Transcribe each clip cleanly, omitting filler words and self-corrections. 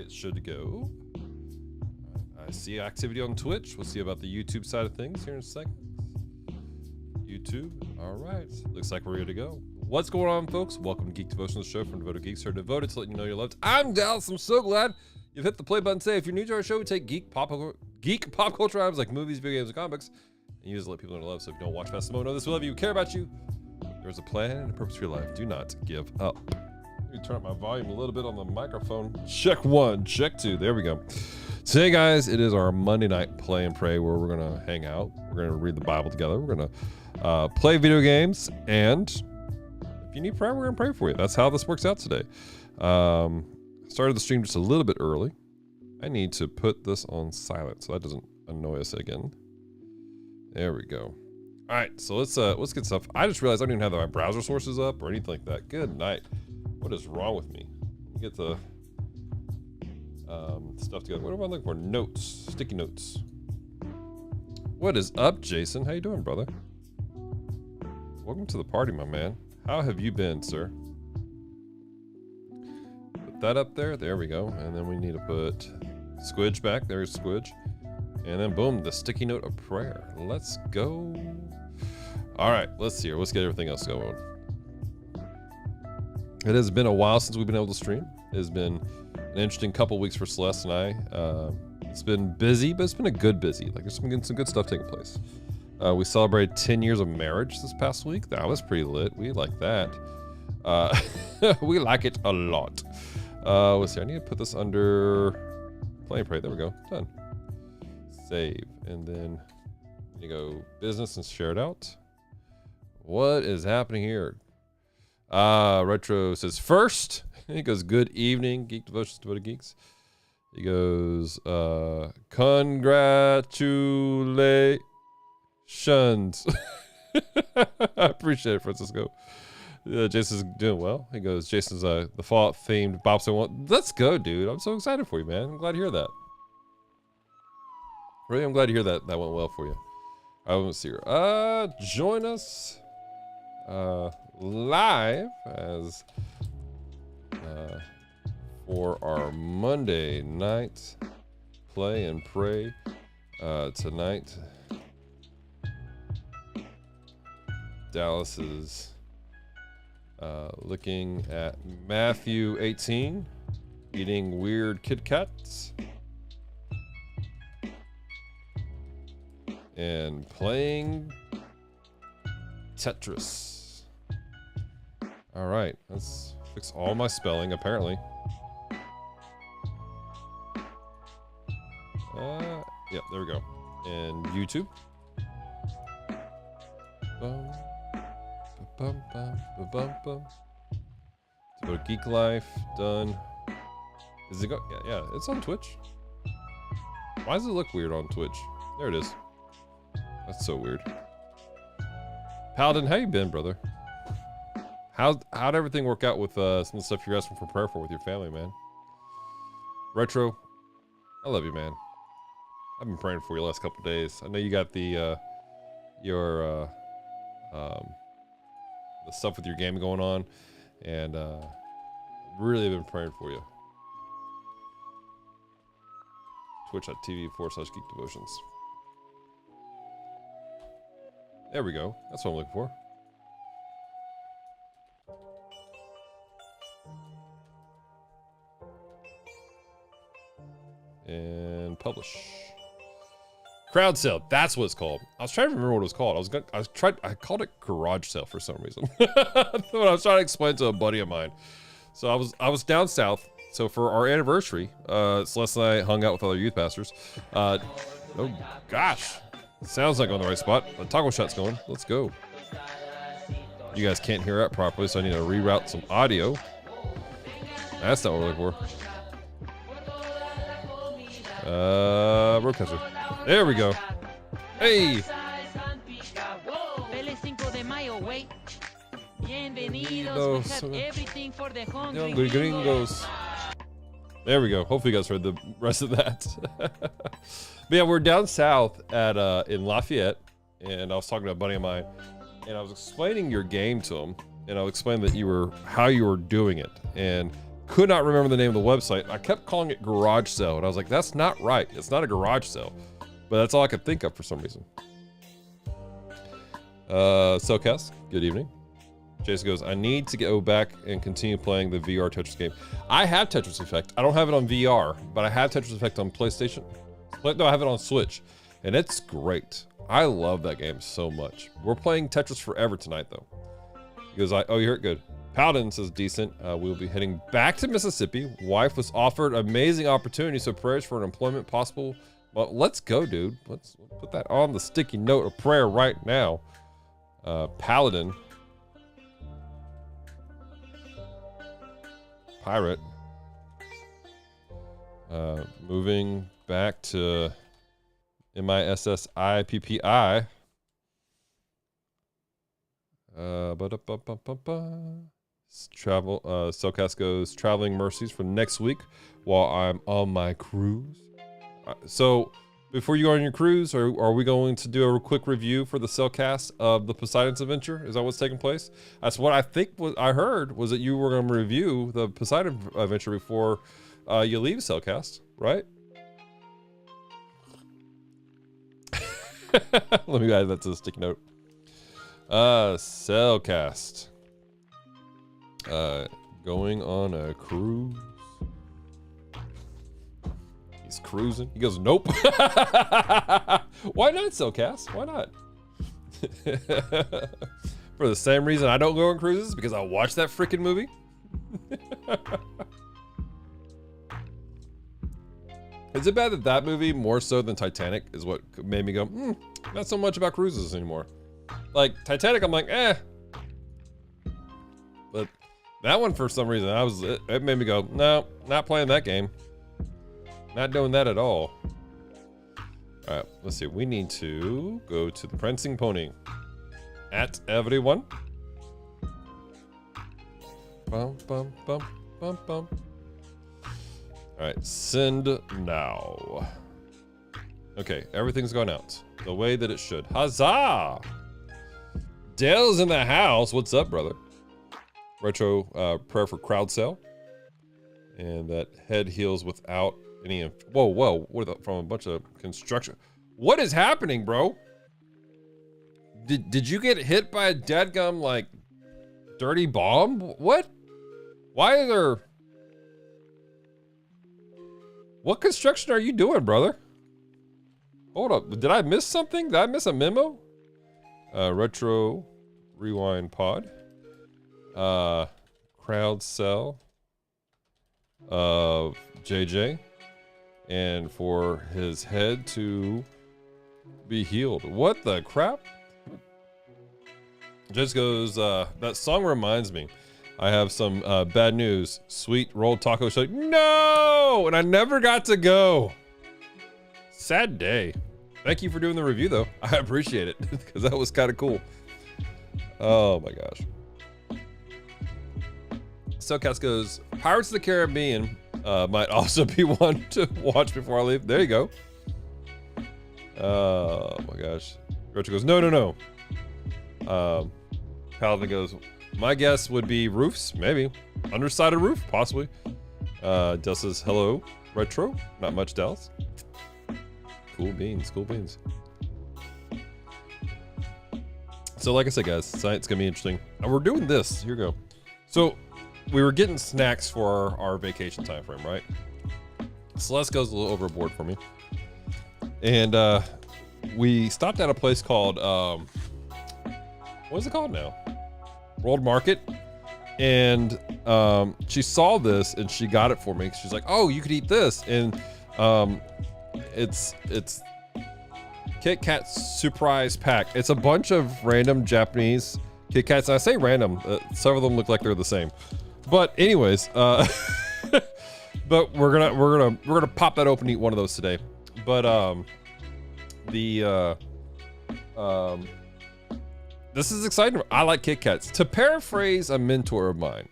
it should go. I see activity on Twitch. We'll see about the YouTube side of things here in a second. YouTube. All right. Looks like we're good to go. What's going on, folks? Welcome to Geek Devotion, the show from Devoted Geeks who are devoted to letting you know you're loved. I'm Dallas. I'm so glad you've hit the play button today. If you're new to our show, we take geek pop culture items like movies, video games, and comics and use it to let people know love. So if you don't watch past the moment, know this. We love you. We care about you. There's a plan and a purpose for your life. Do not give up. Let me turn up my volume a little bit on the microphone. Check one, check two. There we go. Today, guys, it is our Monday night play and pray where we're going to hang out. We're going to read the Bible together. We're going to play video games. And if you need prayer, we're going to pray for you. That's how this works out today. Started the stream just a little bit early. I need to put this on silent so that doesn't annoy us again. There we go. All right, so let's get stuff. I just realized I don't even have my browser sources up or anything like that. Good night. What is wrong with me? Let me get the stuff together. What am I looking for? Notes, sticky notes. What is up, Jason? How you doing, brother? Welcome to the party, my man. How have you been, sir? Put that up there. There we go. And then we need to put Squidge back. There's Squidge. And then boom, the sticky note of prayer. Let's go. All right, let's see here. Let's get everything else going. It has been a while since we've been able to stream. It has been an interesting couple weeks for Celeste and I. It's been busy, but it's been a good busy. Like there's some good stuff taking place. We celebrated 10 years of marriage this past week. That was pretty lit. We like that. We like it a lot. Let's see. I need to put this under play and pray. There we go. Done. Save, and then you go business and share it out. What is happening here? Retro says first. He goes, good evening, Geek Devotions, Devoted Geeks. He goes, congratulations. I appreciate it, Francisco. Jason's doing well. He goes, Jason's the Fallout themed bobsled one. Let's go, dude. I'm so excited for you, man. I'm glad to hear that. Really, I'm glad to hear that went well for you. I won't see her. Join us live as for our Monday night play and pray tonight. Dallas is looking at Matthew 18, eating weird Kit Kats. And playing Tetris. All right, let's fix all my spelling, apparently. Yep, there we go. And YouTube. Bum, bum, bum, bum, bum. So go to Geek Life, done. Is it go? Yeah, it's on Twitch. Why does it look weird on Twitch? There it is. That's so weird. Paladin, how you been, brother? How'd everything work out with some of the stuff you're asking for prayer for with your family, man? Retro, I love you, man. I've been praying for you the last couple days. I know you got the stuff with your game going on, and really been praying for you. Twitch.tv/geekdevotions. There we go. That's what I'm looking for. And publish. Crowd sale. That's what it's called. I was trying to remember what it was called. I called it garage sale for some reason. When I was trying to explain to a buddy of mine. So I was down south. So for our anniversary, Celeste and I hung out with other youth pastors. Oh gosh. Sounds like on the right spot. The taco shot's going. Let's go. You guys can't hear that properly, so I need to reroute some audio. That's not what we're looking for. Broadcaster. There we go. Hey! Hungry gringos. There we go. Hopefully you guys heard the rest of that. But yeah, we're down south at in Lafayette, and I was talking to a buddy of mine, and I was explaining your game to him, and I was explaining that how you were doing it, and could not remember the name of the website. I kept calling it garage sale, and I was like, that's not right. It's not a garage sale. But that's all I could think of for some reason. Cellcast, good evening. Jason goes, I need to go back and continue playing the VR Tetris game. I have Tetris Effect. I don't have it on VR, but I have Tetris Effect on PlayStation. No, I have it on Switch, and it's great. I love that game so much. We're playing Tetris Forever tonight, though. He goes, oh, you heard good. Paladin says decent. We'll be heading back to Mississippi. Wife was offered amazing opportunity, so prayers for an employment possible. Well, let's go, dude. Let's put that on the sticky note of prayer right now. Paladin. Pirate. Moving back to MISSIPPI. Travel. Cellcast goes traveling mercies for next week while I'm on my cruise. So before you go on your cruise, are we going to do a quick review for the Cellcast of the Poseidon's Adventure? Is that what's taking place? That's what I think I heard was that you were going to review the Poseidon Adventure before you leave Cellcast, right? Let me add that to the sticky note. Cellcast. Going on a cruise. He's cruising. He goes, nope. Why not, Cellcast? Why not? For the same reason I don't go on cruises, because I watch that freaking movie. Is it bad that that movie, more so than Titanic, is what made me go, not so much about cruises anymore. Like, Titanic, I'm like, eh. But that one, for some reason, it made me go, no, not playing that game. Not doing that at all. All right, let's see. We need to go to the Prancing Pony. At everyone. Bum, bum, bum, bum, bum. All right, send now. Okay, everything's gone out the way that it should. Huzzah! Dale's in the house. What's up, brother? Retro prayer for crowd sale. And that head heals without any... Whoa. From a bunch of construction. What is happening, bro? Did you get hit by a dadgum, like, dirty bomb? What? Why are there... What construction are you doing, brother? Hold up. Did I miss something? Did I miss a memo? Retro rewind pod. Crowd cell of JJ. And for his head to be healed. What the crap? Just goes, that song reminds me. I have some bad news. Sweet rolled taco shake. No! And I never got to go. Sad day. Thank you for doing the review, though. I appreciate it, because that was kind of cool. Oh, my gosh. Cellcast goes, Pirates of the Caribbean might also be one to watch before I leave. There you go. Oh, my gosh. Gretchen goes, no. Paladin goes, my guess would be roofs, maybe. Underside of roof, possibly. Del says, hello, Retro. Not much, Dels. Cool beans. So like I said, guys, tonight's gonna be interesting. And we're doing this, here we go. So we were getting snacks for our vacation time frame, right? Celeste goes a little overboard for me. And we stopped at a place called, what is it called now? World Market. And she saw this and she got it for me. She's like, oh, you could eat this. And it's Kit Kat surprise pack. It's a bunch of random Japanese Kit Kats. And I say random, several of them look like they're the same. But anyways, but we're gonna pop that open and eat one of those today. But this is exciting. I like Kit Kats. To paraphrase a mentor of mine,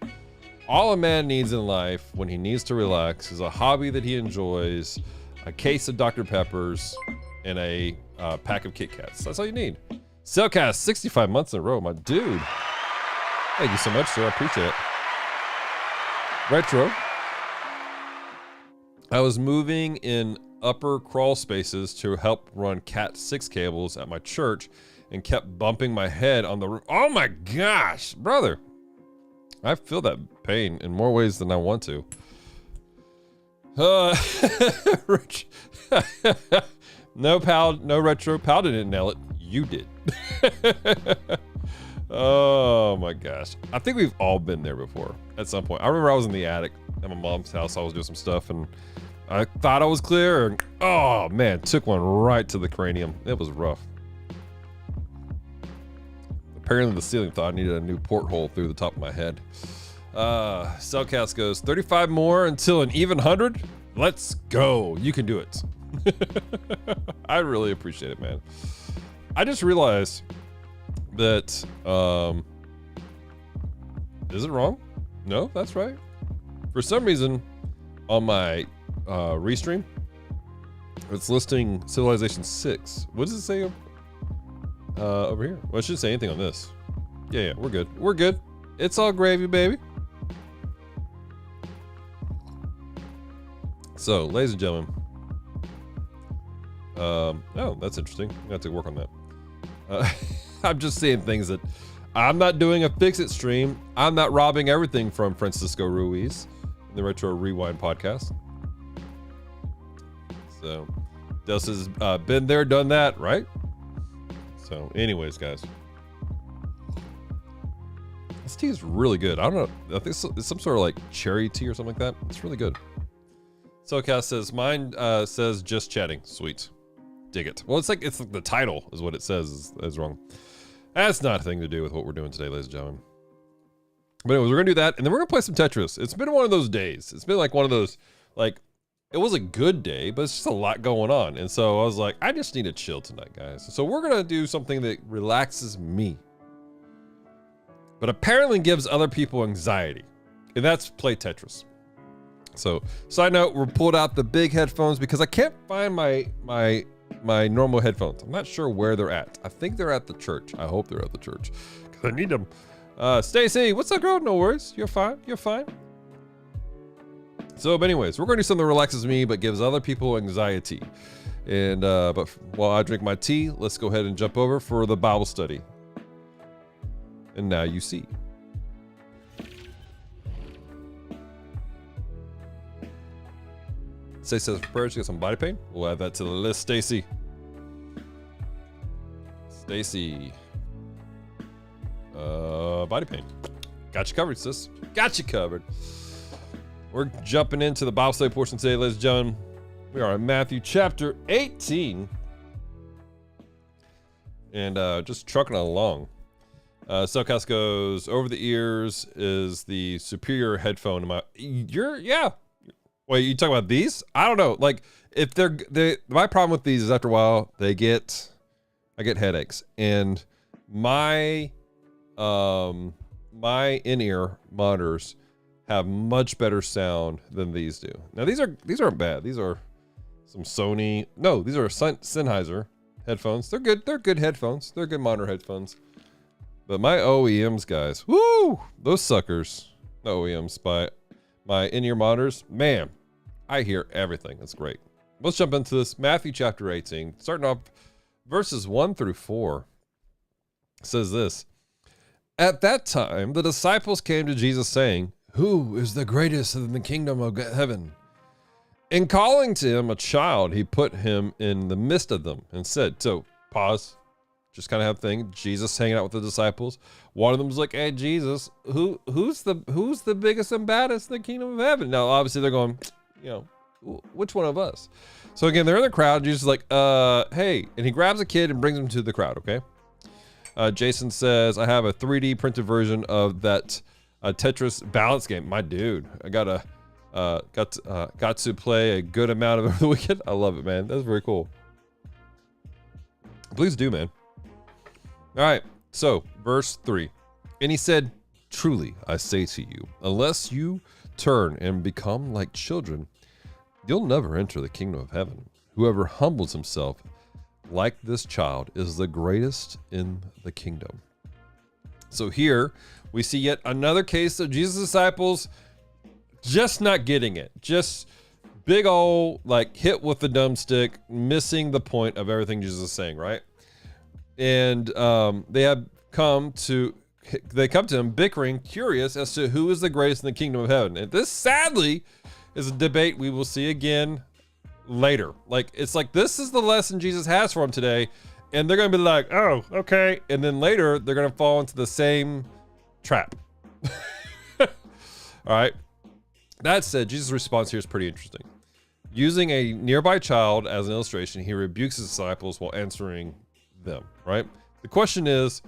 all a man needs in life when he needs to relax is a hobby that he enjoys, a case of Dr. Peppers, and a pack of Kit Kats. That's all you need. Cellcast, 65 months in a row, my dude. Thank you so much, sir. I appreciate it. Retro, I was moving in upper crawl spaces to help run Cat 6 cables at my church and kept bumping my head on the roof. Oh my gosh, brother. I feel that pain in more ways than I want to. Rich. No pal, no retro. Pal didn't nail it. You did. Oh my gosh. I think we've all been there before at some point. I remember I was in the attic at my mom's house. I was doing some stuff and I thought I was clear. And, oh man, took one right to the cranium. It was rough. Apparently the ceiling thought I needed a new porthole through the top of my head. Cellcast goes 35 more until an even 100. Let's go. You can do it. I really appreciate it, man. I just realized that, is it wrong? No, that's right. For some reason on my restream, it's listing Civilization 6. What does it say over here? Well, it shouldn't say anything on this. Yeah, we're good. We're good. It's all gravy, baby. So, ladies and gentlemen, oh, that's interesting. I have to work on that. I'm just seeing things that I'm not doing a fix-it stream. I'm not robbing everything from Francisco Ruiz in the Retro Rewind podcast. So, Des has been there, done that, right? So, anyways, guys. This tea is really good. I don't know. I think it's some sort of like cherry tea or something like that. It's really good. Soulcast says, mine says just chatting. Sweet. Dig it. Well, it's like the title is what it says is wrong. That's not a thing to do with what we're doing today, ladies and gentlemen. But anyways, we're going to do that, and then we're going to play some Tetris. It's been one of those days. It's been like one of those, like, it was a good day, but it's just a lot going on. And so I was like, I just need to chill tonight, guys. So we're going to do something that relaxes me, but apparently gives other people anxiety. And that's play Tetris. So, side note, we're pulled out the big headphones because I can't find my normal headphones. I'm not sure where they're at. I think they're at the church. I hope they're at the church because I need them. Stacy, what's up, girl? No worries. You're fine. You're fine. So, but anyways, we're going to do something that relaxes me but gives other people anxiety. And but while I drink my tea, let's go ahead and jump over for the Bible study. And now you see. Stacy says prayers to get some body pain. We'll add that to the list, Stacy. Stacy. Body pain. Got you covered, sis. Got you covered. We're jumping into the Bible study portion today, ladies and gentlemen. We are in Matthew chapter 18. And just trucking along. Cellcast goes, over the ears is the superior headphone. Yeah. Wait, you talking about these? I don't know. Like, if my problem with these is after a while, I get headaches. And my in-ear monitors have much better sound than these do. Now, these aren't bad. These are some Sony. No, these are Sennheiser headphones. They're good. They're good headphones. They're good monitor headphones. But my OEMs, guys, woo! Those suckers, the OEMs by my in-ear monitors, man, I hear everything. That's great. Let's jump into this. Matthew chapter 18, starting off verses 1 through 4. It says this. At that time, the disciples came to Jesus saying, "Who is the greatest in the kingdom of heaven?" And calling to him a child, he put him in the midst of them and said, so pause. Just kind of have a thing. Jesus hanging out with the disciples. One of them's like, "Hey, Jesus, who's the biggest and baddest in the kingdom of heaven?" Now, obviously, they're going, which one of us? So again, they're in the crowd. Jesus is like, hey, and he grabs a kid and brings him to the crowd. Okay. Jason says, "I have a 3D printed version of that Tetris balance game." My dude, I got to play a good amount of it over the weekend. I love it, man. That's very cool. Please do, man. All right, so verse 3. And he said, "Truly, I say to you, unless you turn and become like children, you'll never enter the kingdom of heaven. Whoever humbles himself like this child is the greatest in the kingdom." So here we see yet another case of Jesus' disciples just not getting it, just big old like hit with the dumbstick, missing the point of everything Jesus is saying, right? And they come to him bickering, curious as to who is the greatest in the kingdom of heaven. And this, sadly, is a debate we will see again later. Like, it's like, this is the lesson Jesus has for them today. And they're going to be like, oh, okay. And then later, they're going to fall into the same trap. All right. That said, Jesus' response here is pretty interesting. Using a nearby child as an illustration, he rebukes his disciples while answering them, right? The question is,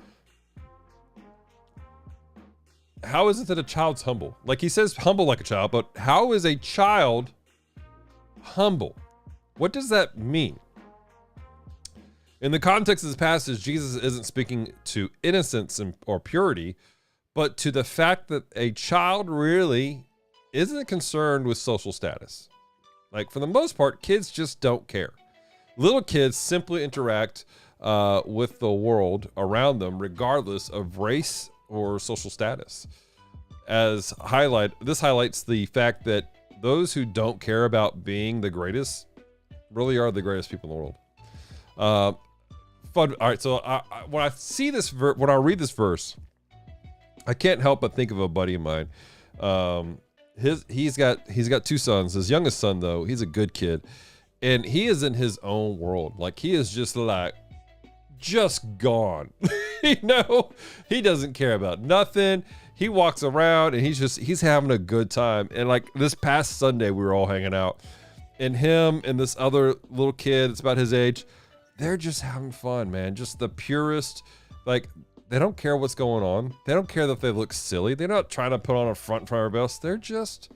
how is it that a child's humble? Like, he says humble like a child, but how is a child humble? What does that mean? In the context of this passage, Jesus isn't speaking to innocence or purity, but to the fact that a child really isn't concerned with social status. Like, for the most part, kids just don't care. Little kids simply interact with the world around them, regardless of race or social status. This highlights the fact that those who don't care about being the greatest really are the greatest people in the world. Fun. All right, so when I see this, when I read this verse, I can't help but think of a buddy of mine. He's got two sons. His youngest son, though, he's a good kid, and he is in his own world. Like, he is just gone. You know, he doesn't care about nothing. He walks around and he's having a good time. And like this past Sunday, we were all hanging out, and him and this other little kid, it's about his age, they're just having fun, man. Just the purest, like, they don't care what's going on. They don't care that they look silly. They're not trying to put on a front for everybody else. They're just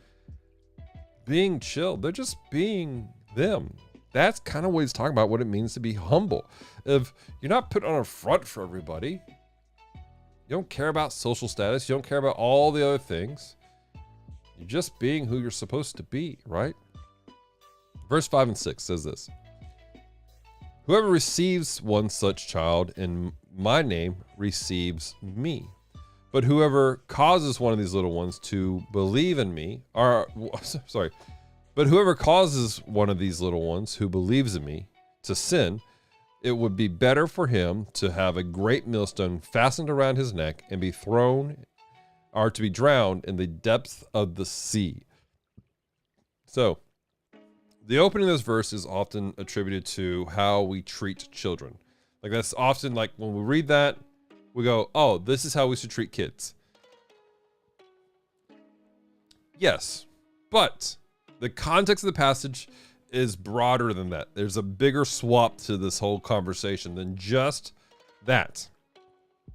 being chill. They're just being them. That's kind of what he's talking about, what it means to be humble. If you're not putting on a front for everybody, you don't care about social status, you don't care about all the other things. You're just being who you're supposed to be, right? Verse 5 and 6 says this. Whoever receives one such child in my name receives me. But whoever causes one of these little ones to believe in me, but whoever causes one of these little ones who believes in me to sin, it would be better for him to have a great millstone fastened around his neck and be thrown, or to be drowned in the depth of the sea. So, the opening of this verse is often attributed to how we treat children. Like, that's often, like, when we read that, we go, oh, this is how we should treat kids. Yes, but the context of the passage is broader than that. There's a bigger swap to this whole conversation than just that.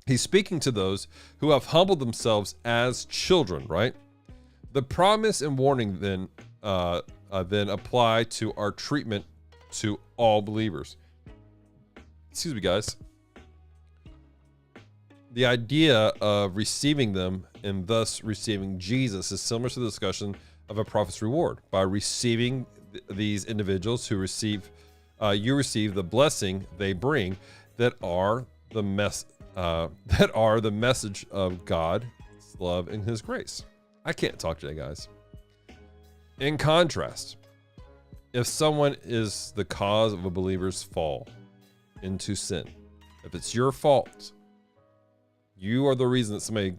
He's speaking to those who have humbled themselves as children, right? The promise and warning then apply to our treatment to all believers. Excuse me, guys. The idea of receiving them and thus receiving Jesus is similar to the discussion of a prophet's reward. By receiving these individuals who receive, you receive the blessing they bring that are the message of God's love and his grace. I can't talk today, guys. In contrast, if someone is the cause of a believer's fall into sin, if it's your fault, you are the reason that somebody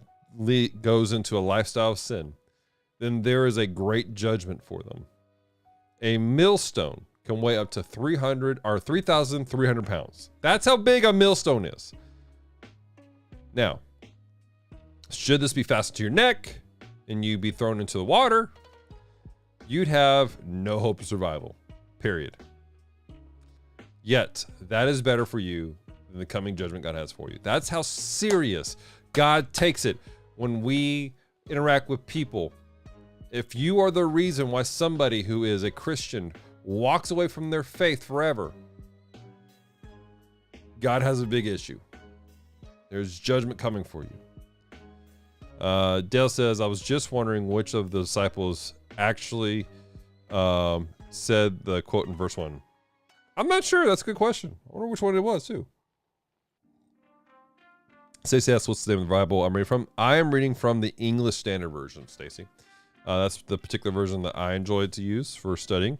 goes into a lifestyle of sin, then there is a great judgment for them. A millstone can weigh up to 3,300 pounds. That's how big a millstone is. Now, should this be fastened to your neck and you be thrown into the water, you'd have no hope of survival, period. Yet, that is better for you than the coming judgment God has for you. That's how serious God takes it when we interact with people. If you are the reason why somebody who is a Christian walks away from their faith forever, God has a big issue. There's judgment coming for you. Dale says, I was just wondering which of the disciples actually said the quote in verse 1. I'm not sure. That's a good question. I wonder which one it was, too. Stacey asks, what's the name of the Bible I'm reading from? I am reading from the English Standard Version, Stacey. That's the particular version that I enjoyed to use for studying.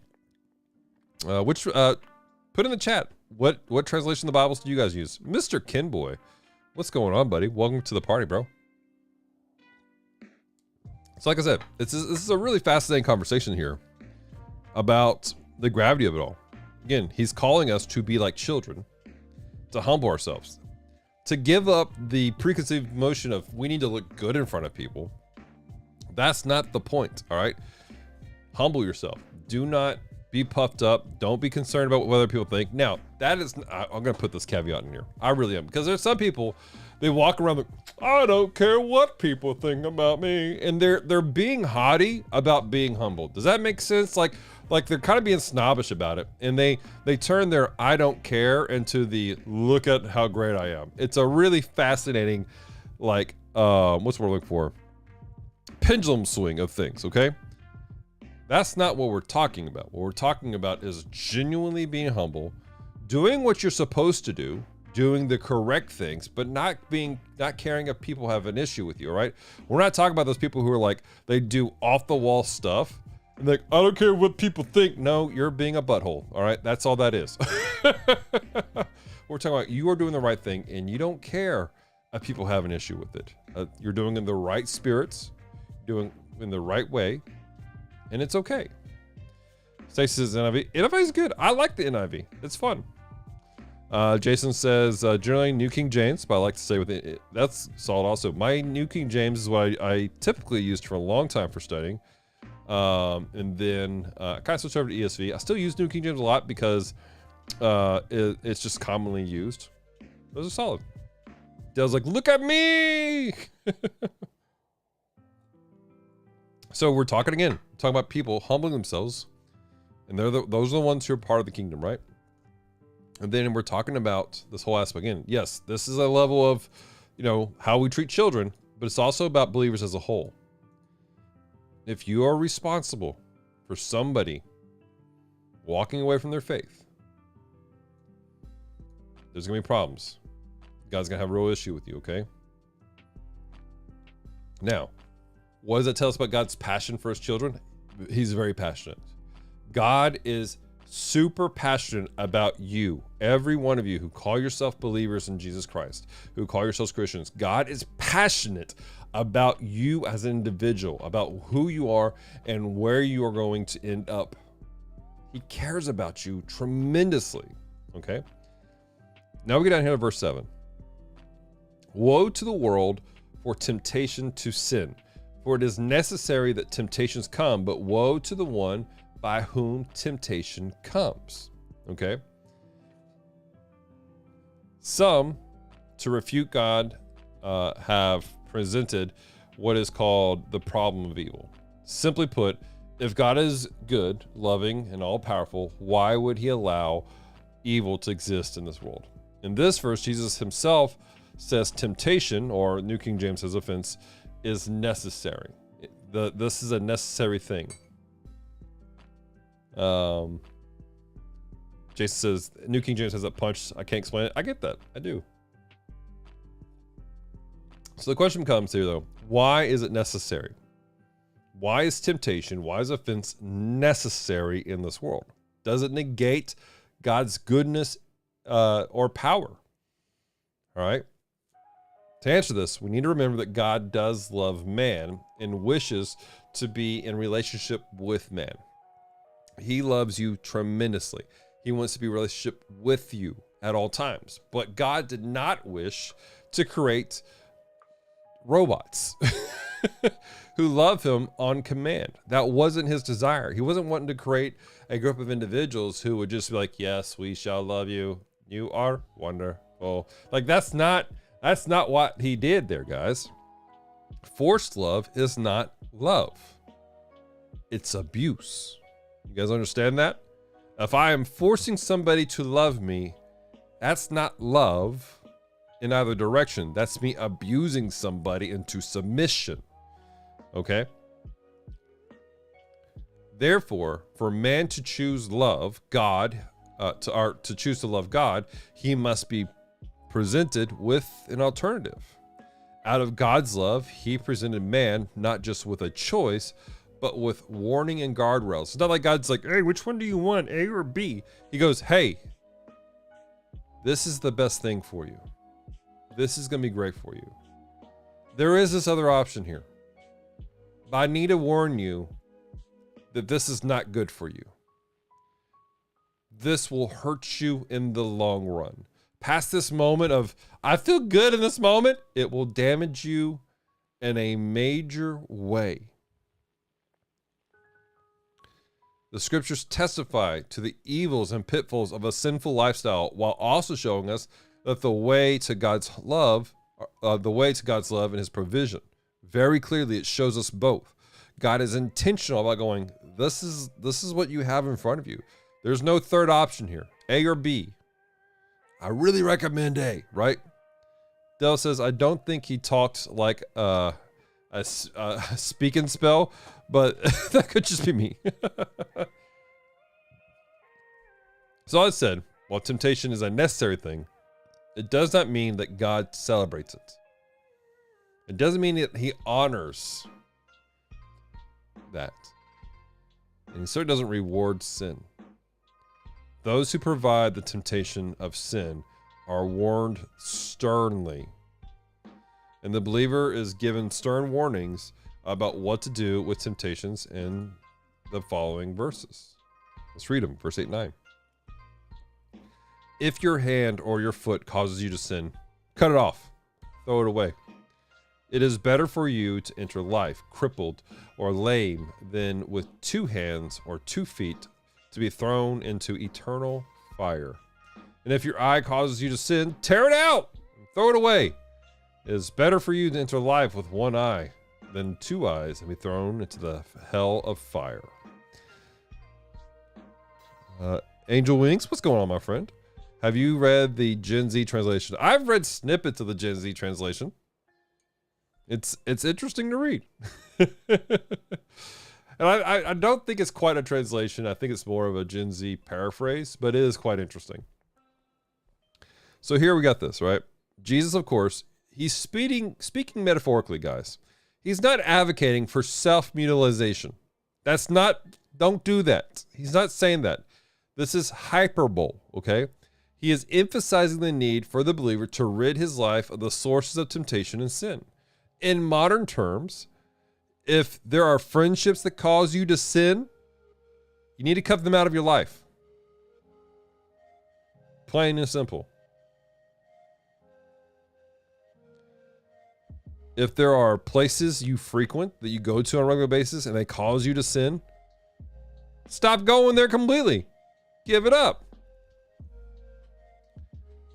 Put in the chat, what translation of the Bibles do you guys use? Mr. Kinboy, what's going on, buddy? Welcome to the party, bro. So like I said, this is a really fascinating conversation here about the gravity of it all. Again, he's calling us to be like children, to humble ourselves, to give up the preconceived notion of we need to look good in front of people. That's not the point, all right? Humble yourself. Do not be puffed up. Don't be concerned about what other people think. Now, that is, I'm going to put this caveat in here. I really am. Because there's some people, they walk around like, I don't care what people think about me. And they're being haughty about being humble. Does that make sense? Like they're kind of being snobbish about it. And they turn their I don't care into the look at how great I am. It's a really fascinating, like, what's the word we're looking for? Pendulum swing of things, okay? That's not what we're talking about. What we're talking about is genuinely being humble, doing what you're supposed to do, doing the correct things, but not caring if people have an issue with you, all right? We're not talking about those people who are like, they do off the wall stuff. And like, I don't care what people think. No, you're being a butthole, all right? That's all that is. We're talking about you are doing the right thing and you don't care if people have an issue with it. You're doing it in the right spirits, doing in the right way, and it's okay. Stacey says NIV. NIV is good. I like the NIV. It's fun. Jason says generally New King James, but I like to say with it, that's solid also. My New King James is what I typically used for a long time for studying. And then I kind of switched over to ESV. I still use New King James a lot because it's just commonly used. Those are solid. Dale's like, look at me. So we're talking about people humbling themselves, and those are the ones who are part of the kingdom, right? And then we're talking about this whole aspect again. Yes, this is a level of, how we treat children, but it's also about believers as a whole. If you are responsible for somebody walking away from their faith, there's gonna be problems. God's gonna have a real issue with you, okay? Now, what does that tell us about God's passion for his children? He's very passionate. God is super passionate about you. Every one of you who call yourself believers in Jesus Christ, who call yourselves Christians, God is passionate about you as an individual, about who you are and where you are going to end up. He cares about you tremendously, okay? Now we get down here to verse 7. Woe to the world for temptation to sin. For it is necessary that temptations come, but woe to the one by whom temptation comes. Okay? Some, to refute God, have presented what is called the problem of evil. Simply put, if God is good, loving, and all-powerful, why would he allow evil to exist in this world? In this verse, Jesus himself says temptation, or New King James says offense, is necessary. This is a necessary thing. Jason says New King James has that punch. I can't explain it. I get that. I do. So the question comes here though, why is it necessary? Why is temptation, why is offense necessary in this world? Does it negate God's goodness or power? All right. To answer this, we need to remember that God does love man and wishes to be in relationship with man. He loves you tremendously. He wants to be in relationship with you at all times. But God did not wish to create robots who love him on command. That wasn't his desire. He wasn't wanting to create a group of individuals who would just be like, yes, we shall love you. You are wonderful. Like that's not what he did there, guys. Forced love is not love. It's abuse. You guys understand that? If I am forcing somebody to love me, that's not love in either direction. That's me abusing somebody into submission. Okay? Therefore, for man to choose love, God, to choose to love God, he must be presented with an alternative. Out of God's love, he presented man not just with a choice, but with warning and guardrails. It's not like God's like, hey, which one do you want, A or B? He goes, hey, this is the best thing for you. This is going to be great for you. There is this other option here. But I need to warn you that this is not good for you. This will hurt you in the long run. Past this moment of, I feel good in this moment, it will damage you in a major way. The scriptures testify to the evils and pitfalls of a sinful lifestyle while also showing us that the way to God's love and his provision. Very clearly, it shows us both. God is intentional about going, this is what you have in front of you. There's no third option here, A or B. I really recommend A, right? Dell says, I don't think he talked like a speak and spell, but that could just be me. So I said, while temptation is a necessary thing, it does not mean that God celebrates it. It doesn't mean that he honors that. And he certainly doesn't reward sin. Those who provide the temptation of sin are warned sternly. And the believer is given stern warnings about what to do with temptations in the following verses. Let's read them, verse 8 and 9. If your hand or your foot causes you to sin, cut it off, throw it away. It is better for you to enter life crippled or lame than with 2 hands or 2 feet to be thrown into eternal fire. And if your eye causes you to sin, tear it out and throw it away. It is better for you to enter life with 1 eye than 2 eyes and be thrown into the hell of fire. Angel Wings, what's going on, my friend? Have you read the Gen Z translation? I've read snippets of the Gen Z translation. It's interesting to read. And I don't think it's quite a translation. I think it's more of a Gen Z paraphrase, but it is quite interesting. So here we got this, right? Jesus, of course, he's speaking metaphorically, guys. He's not advocating for self-mutilation. Don't do that. He's not saying that. This is hyperbole, okay? He is emphasizing the need for the believer to rid his life of the sources of temptation and sin. In modern terms, if there are friendships that cause you to sin, you need to cut them out of your life. Plain and simple. If there are places you frequent that you go to on a regular basis and they cause you to sin, stop going there completely. Give it up.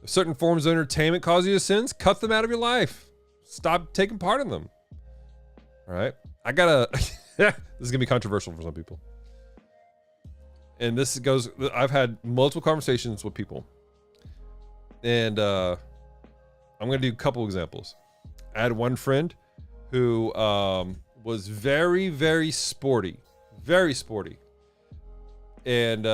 If certain forms of entertainment cause you to sin, cut them out of your life. Stop taking part in them. All right. This is going to be controversial for some people. And I've had multiple conversations with people. And I'm going to do a couple examples. I had one friend who was very, very sporty. Very sporty. And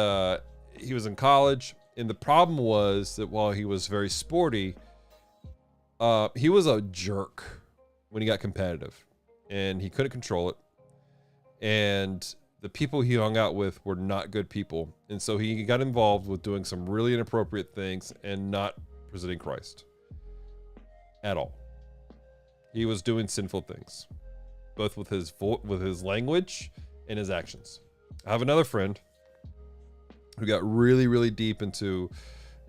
he was in college. And the problem was that while he was very sporty, he was a jerk when he got competitive. And he couldn't control it. And the people he hung out with were not good people. And so he got involved with doing some really inappropriate things and not presenting Christ at all. He was doing sinful things, both with his language and his actions. I have another friend who got really, really deep into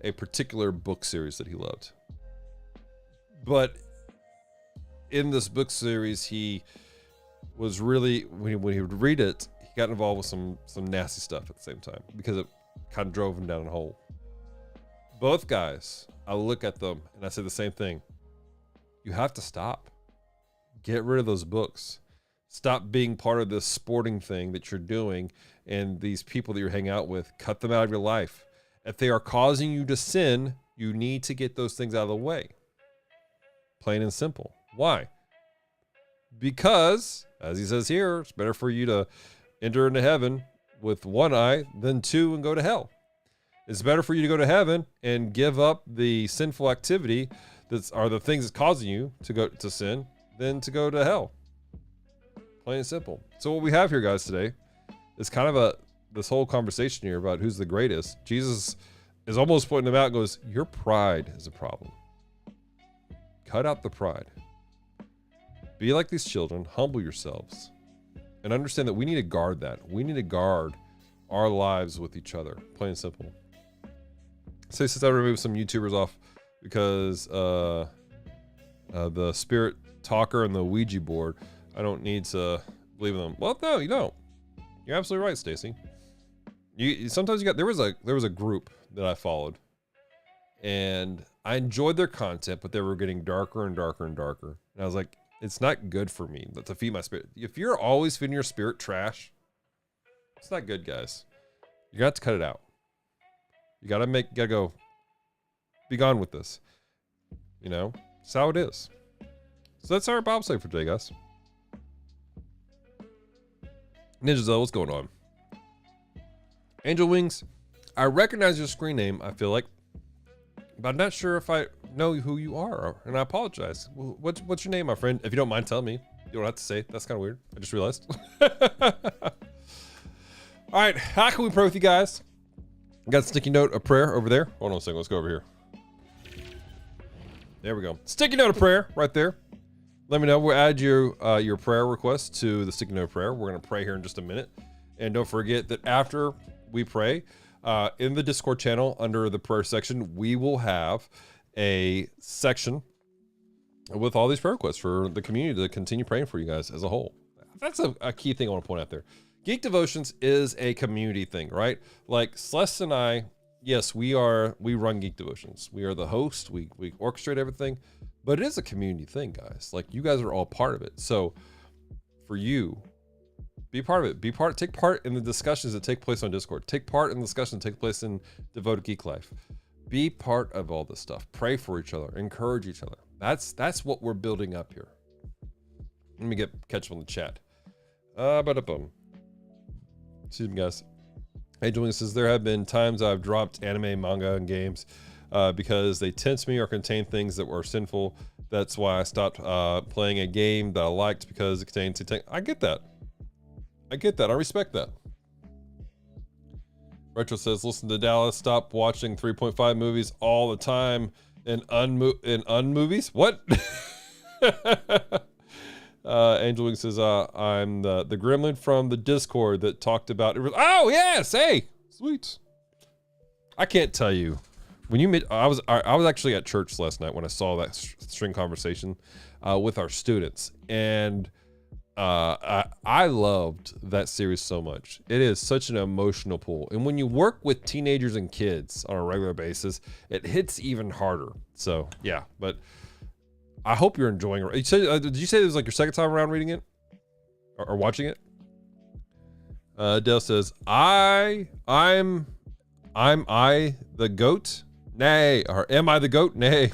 a particular book series that he loved. But in this book series, he was really, when he would read it, he got involved with some nasty stuff at the same time because it kind of drove him down a hole. Both guys, I look at them and I say the same thing. You have to stop. Get rid of those books. Stop being part of this sporting thing that you're doing and these people that you're hanging out with. Cut them out of your life. If they are causing you to sin, you need to get those things out of the way. Plain and simple. Why? Because, as he says here, it's better for you to enter into heaven with 1 eye than 2 and go to hell. It's better for you to go to heaven and give up the sinful activity that are the things that's causing you to go to sin than to go to hell. Plain and simple. So what we have here, guys, today is kind of this whole conversation here about who's the greatest. Jesus is almost pointing them out and goes, your pride is a problem. Cut out the pride. Be like these children, humble yourselves, and understand that we need to guard that. We need to guard our lives with each other, plain and simple. So since I removed some YouTubers off because the spirit talker and the Ouija board, I don't need to believe in them. Well, no, you don't. You're absolutely right, Stacy. Sometimes there was a group that I followed, and I enjoyed their content, but they were getting darker and darker and darker. And I was like, it's not good for me to feed my spirit. If you're always feeding your spirit trash, it's not good, guys. You got to cut it out. You gotta go. Be gone with this. You know, it's how it is. So that's our Bible study for today, guys. Ninja Zell, what's going on? Angel Wings, I recognize your screen name, I feel like, but I'm not sure if I know who you are, and I apologize. What's your name, my friend? If you don't mind telling me. You don't have to say. That's kind of weird. I just realized. All right, how can we pray with you guys? Got a sticky note of prayer over there. Hold on a second. Let's go over here. There we go. Sticky note of prayer right there. Let me know. We'll add your prayer request to the sticky note of prayer. We're going to pray here in just a minute. And don't forget that after we pray, in the Discord channel under the prayer section, we will have a section with all these prayer requests for the community to continue praying for you guys as a whole. That's a key thing I want to point out there. Geek Devotions is a community thing, right? Like Celeste and I, yes, we run Geek Devotions. We are the host. We orchestrate everything, but it is a community thing, guys. Like you guys are all part of it. So for you, be part of it. Take part in the discussions that take place on Discord. Take part in the discussions that take place in Devoted Geek Life. Be part of all this stuff. Pray for each other. Encourage each other. That's what we're building up here. Let me catch up on the chat. Excuse me, guys. Hey, Julian says, there have been times I've dropped anime, manga, and games because they tense me or contain things that were sinful. That's why I stopped playing a game that I liked because it contained satanic. I get that. I respect that. Retro says, listen to Dallas. Stop watching 3.5 movies all the time in unmovies. What? Angel Wing says, I'm the gremlin from the Discord that talked about it. Oh yes, hey, sweet. I can't tell you when you met. I was actually at church last night when I saw that string conversation with our students, and I loved that series so much. It is such an emotional pull, and when you work with teenagers and kids on a regular basis, it hits even harder. So yeah, but I hope you're enjoying it. Did you say it was like your second time around reading it or watching it? Dale says, I'm I the goat? Nay. Or am I the goat? Nay.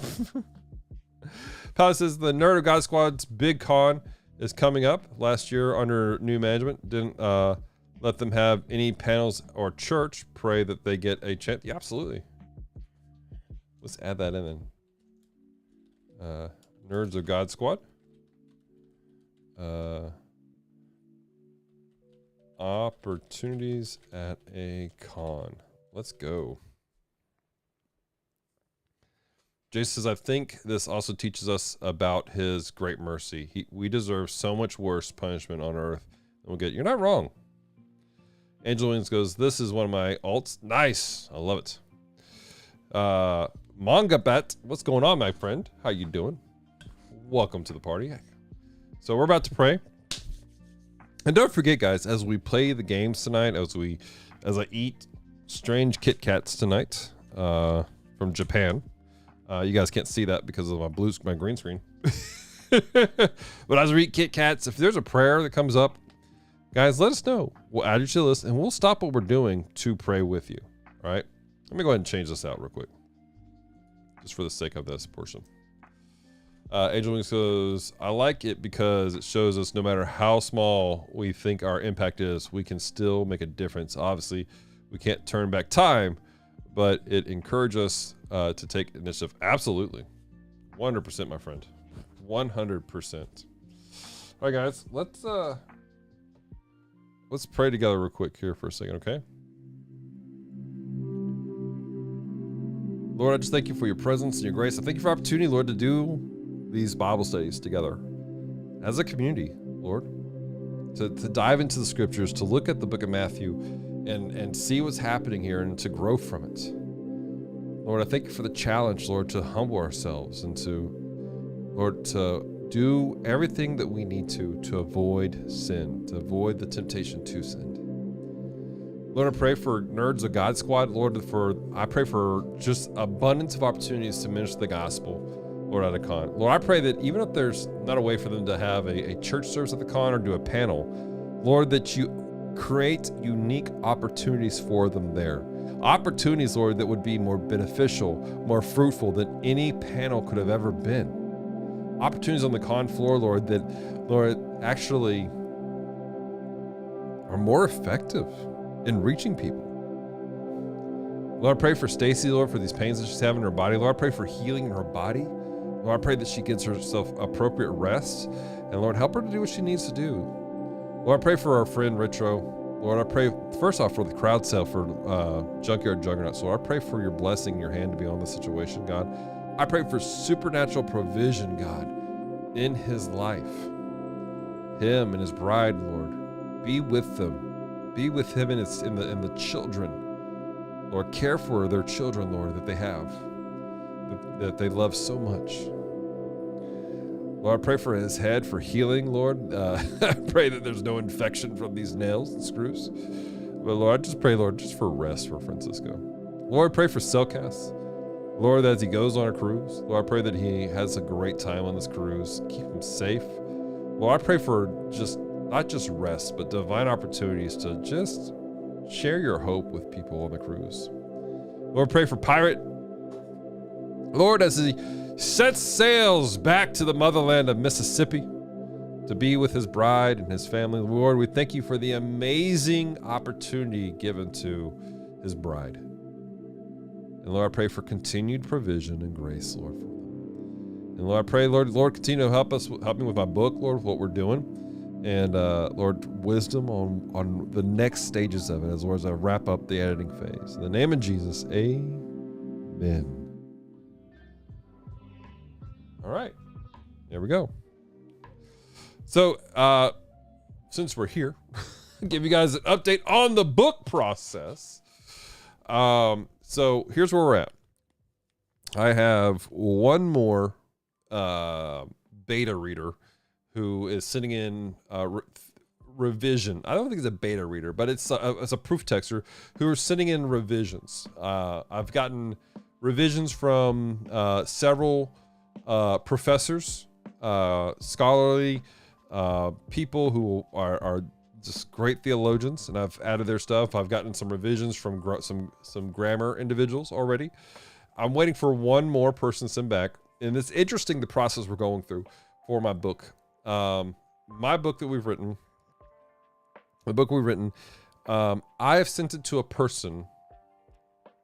Palace says the Nerd of God Squad's big con is coming up. Last year under new management, didn't let them have any panels or church. Pray that they get a chance. Yeah, absolutely. Let's add that in then. Nerds of God Squad. Opportunities at a con. Let's go. Jason says, I think this also teaches us about his great mercy. We deserve so much worse punishment on earth than we'll get. You're not wrong. Angel Wings goes, this is one of my alts. Nice. I love it. Manga Bet, what's going on, my friend? How you doing? Welcome to the party. So we're about to pray. And don't forget, guys, as we play the games tonight, as I eat strange Kit Kats tonight from Japan. You guys can't see that because of my green screen. But as we eat Kit Kats, if there's a prayer that comes up, guys, let us know. We'll add you to the list and we'll stop what we're doing to pray with you. All right. Let me go ahead and change this out real quick, just for the sake of this portion. Angel Wings goes, I like it because it shows us no matter how small we think our impact is, we can still make a difference. Obviously, we can't turn back time, but it encourages us to take initiative. Absolutely. 100%, my friend. 100%. All right, guys, let's let's pray together real quick here for a second, okay? Lord, I just thank you for your presence and your grace. I thank you for the opportunity, Lord, to do these Bible studies together as a community, Lord, to dive into the scriptures, to look at the book of Matthew and see what's happening here and to grow from it. Lord, I thank you for the challenge, Lord, to humble ourselves and Lord, to do everything that we need to avoid sin, to avoid the temptation to sin. Lord, I pray for Nerds of God Squad. Lord, I pray for just abundance of opportunities to minister the gospel, Lord, at a con. Lord, I pray that even if there's not a way for them to have a church service at the con or do a panel, Lord, that you create unique opportunities for them there. Opportunities, Lord, that would be more beneficial, more fruitful than any panel could have ever been. Opportunities on the con floor, Lord, that, Lord, actually are more effective in reaching people. Lord, I pray for Stacy, Lord, for these pains that she's having in her body. Lord, I pray for healing in her body. Lord, I pray that she gets herself appropriate rest. And Lord, help her to do what she needs to do. Lord, I pray for our friend Retro. Lord, I pray first off for the crowd sale for Junkyard Juggernauts. Lord, I pray for your blessing in your hand to be on this situation, God. I pray for supernatural provision, God, in his life. Him and his bride, Lord. Be with them. Be with him and the children. Lord, care for their children, Lord, that they have, that they love so much. Lord, I pray for his head for healing, Lord. I pray that there's no infection from these nails and screws. But Lord, I just pray, Lord, just for rest for Francisco. Lord, I pray for Cellcast. Lord, as he goes on a cruise, Lord, I pray that he has a great time on this cruise. Keep him safe. Lord, I pray for not just rest, but divine opportunities to just share your hope with people on the cruise. Lord, pray for Pirate. Lord, as he sets sails back to the motherland of Mississippi to be with his bride and his family. Lord, we thank you for the amazing opportunity given to his bride. And Lord, I pray for continued provision and grace, Lord, for them. And Lord, I pray, Lord, continue to help me with my book, Lord, with what we're doing. And Lord, wisdom on the next stages of it as I wrap up the editing phase. In the name of Jesus, amen. All right, there we go. So since we're here, give you guys an update on the book process. So here's where we're at. I have one more beta reader who is sitting in revision. I don't think it's a beta reader, but it's a proof texter who are sitting in revisions. I've gotten revisions from several professors, scholarly people who are just great theologians, and I've added their stuff. I've gotten some revisions from some grammar individuals already. I'm waiting for one more person to send back, and it's interesting the process we're going through for my book. My book that we've written, I have sent it to a person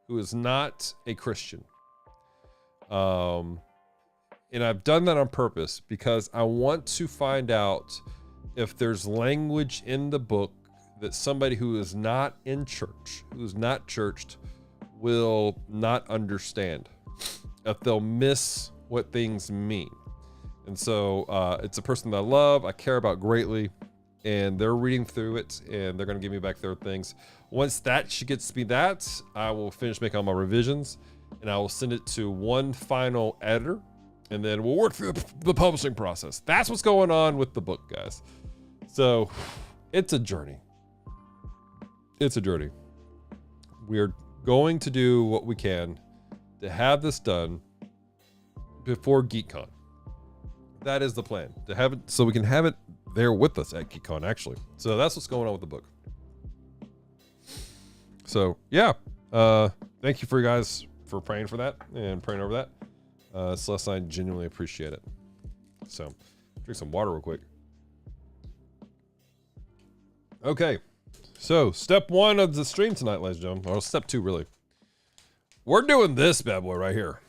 who is not a Christian. And I've done that on purpose because I want to find out if there's language in the book that somebody who is not in church, who's not churched, will not understand, if they'll miss what things mean. And so it's a person that I love, I care about greatly, and they're reading through it, and they're going to give me back their things. Once she gets me that, I will finish making all my revisions, and I will send it to one final editor, and then we'll work through the publishing process. That's what's going on with the book, guys. So it's a journey. It's a journey. We're going to do what we can to have this done before GeekCon. That is the plan, to have it so we can have it there with us at GeekCon, actually. So that's what's going on with the book. So yeah, thank you for you guys for praying for that and praying over that. Celeste, I genuinely appreciate it. So drink some water real quick. Okay, so step one of the stream tonight, ladies and gentlemen, or step two, really. We're doing this bad boy right here.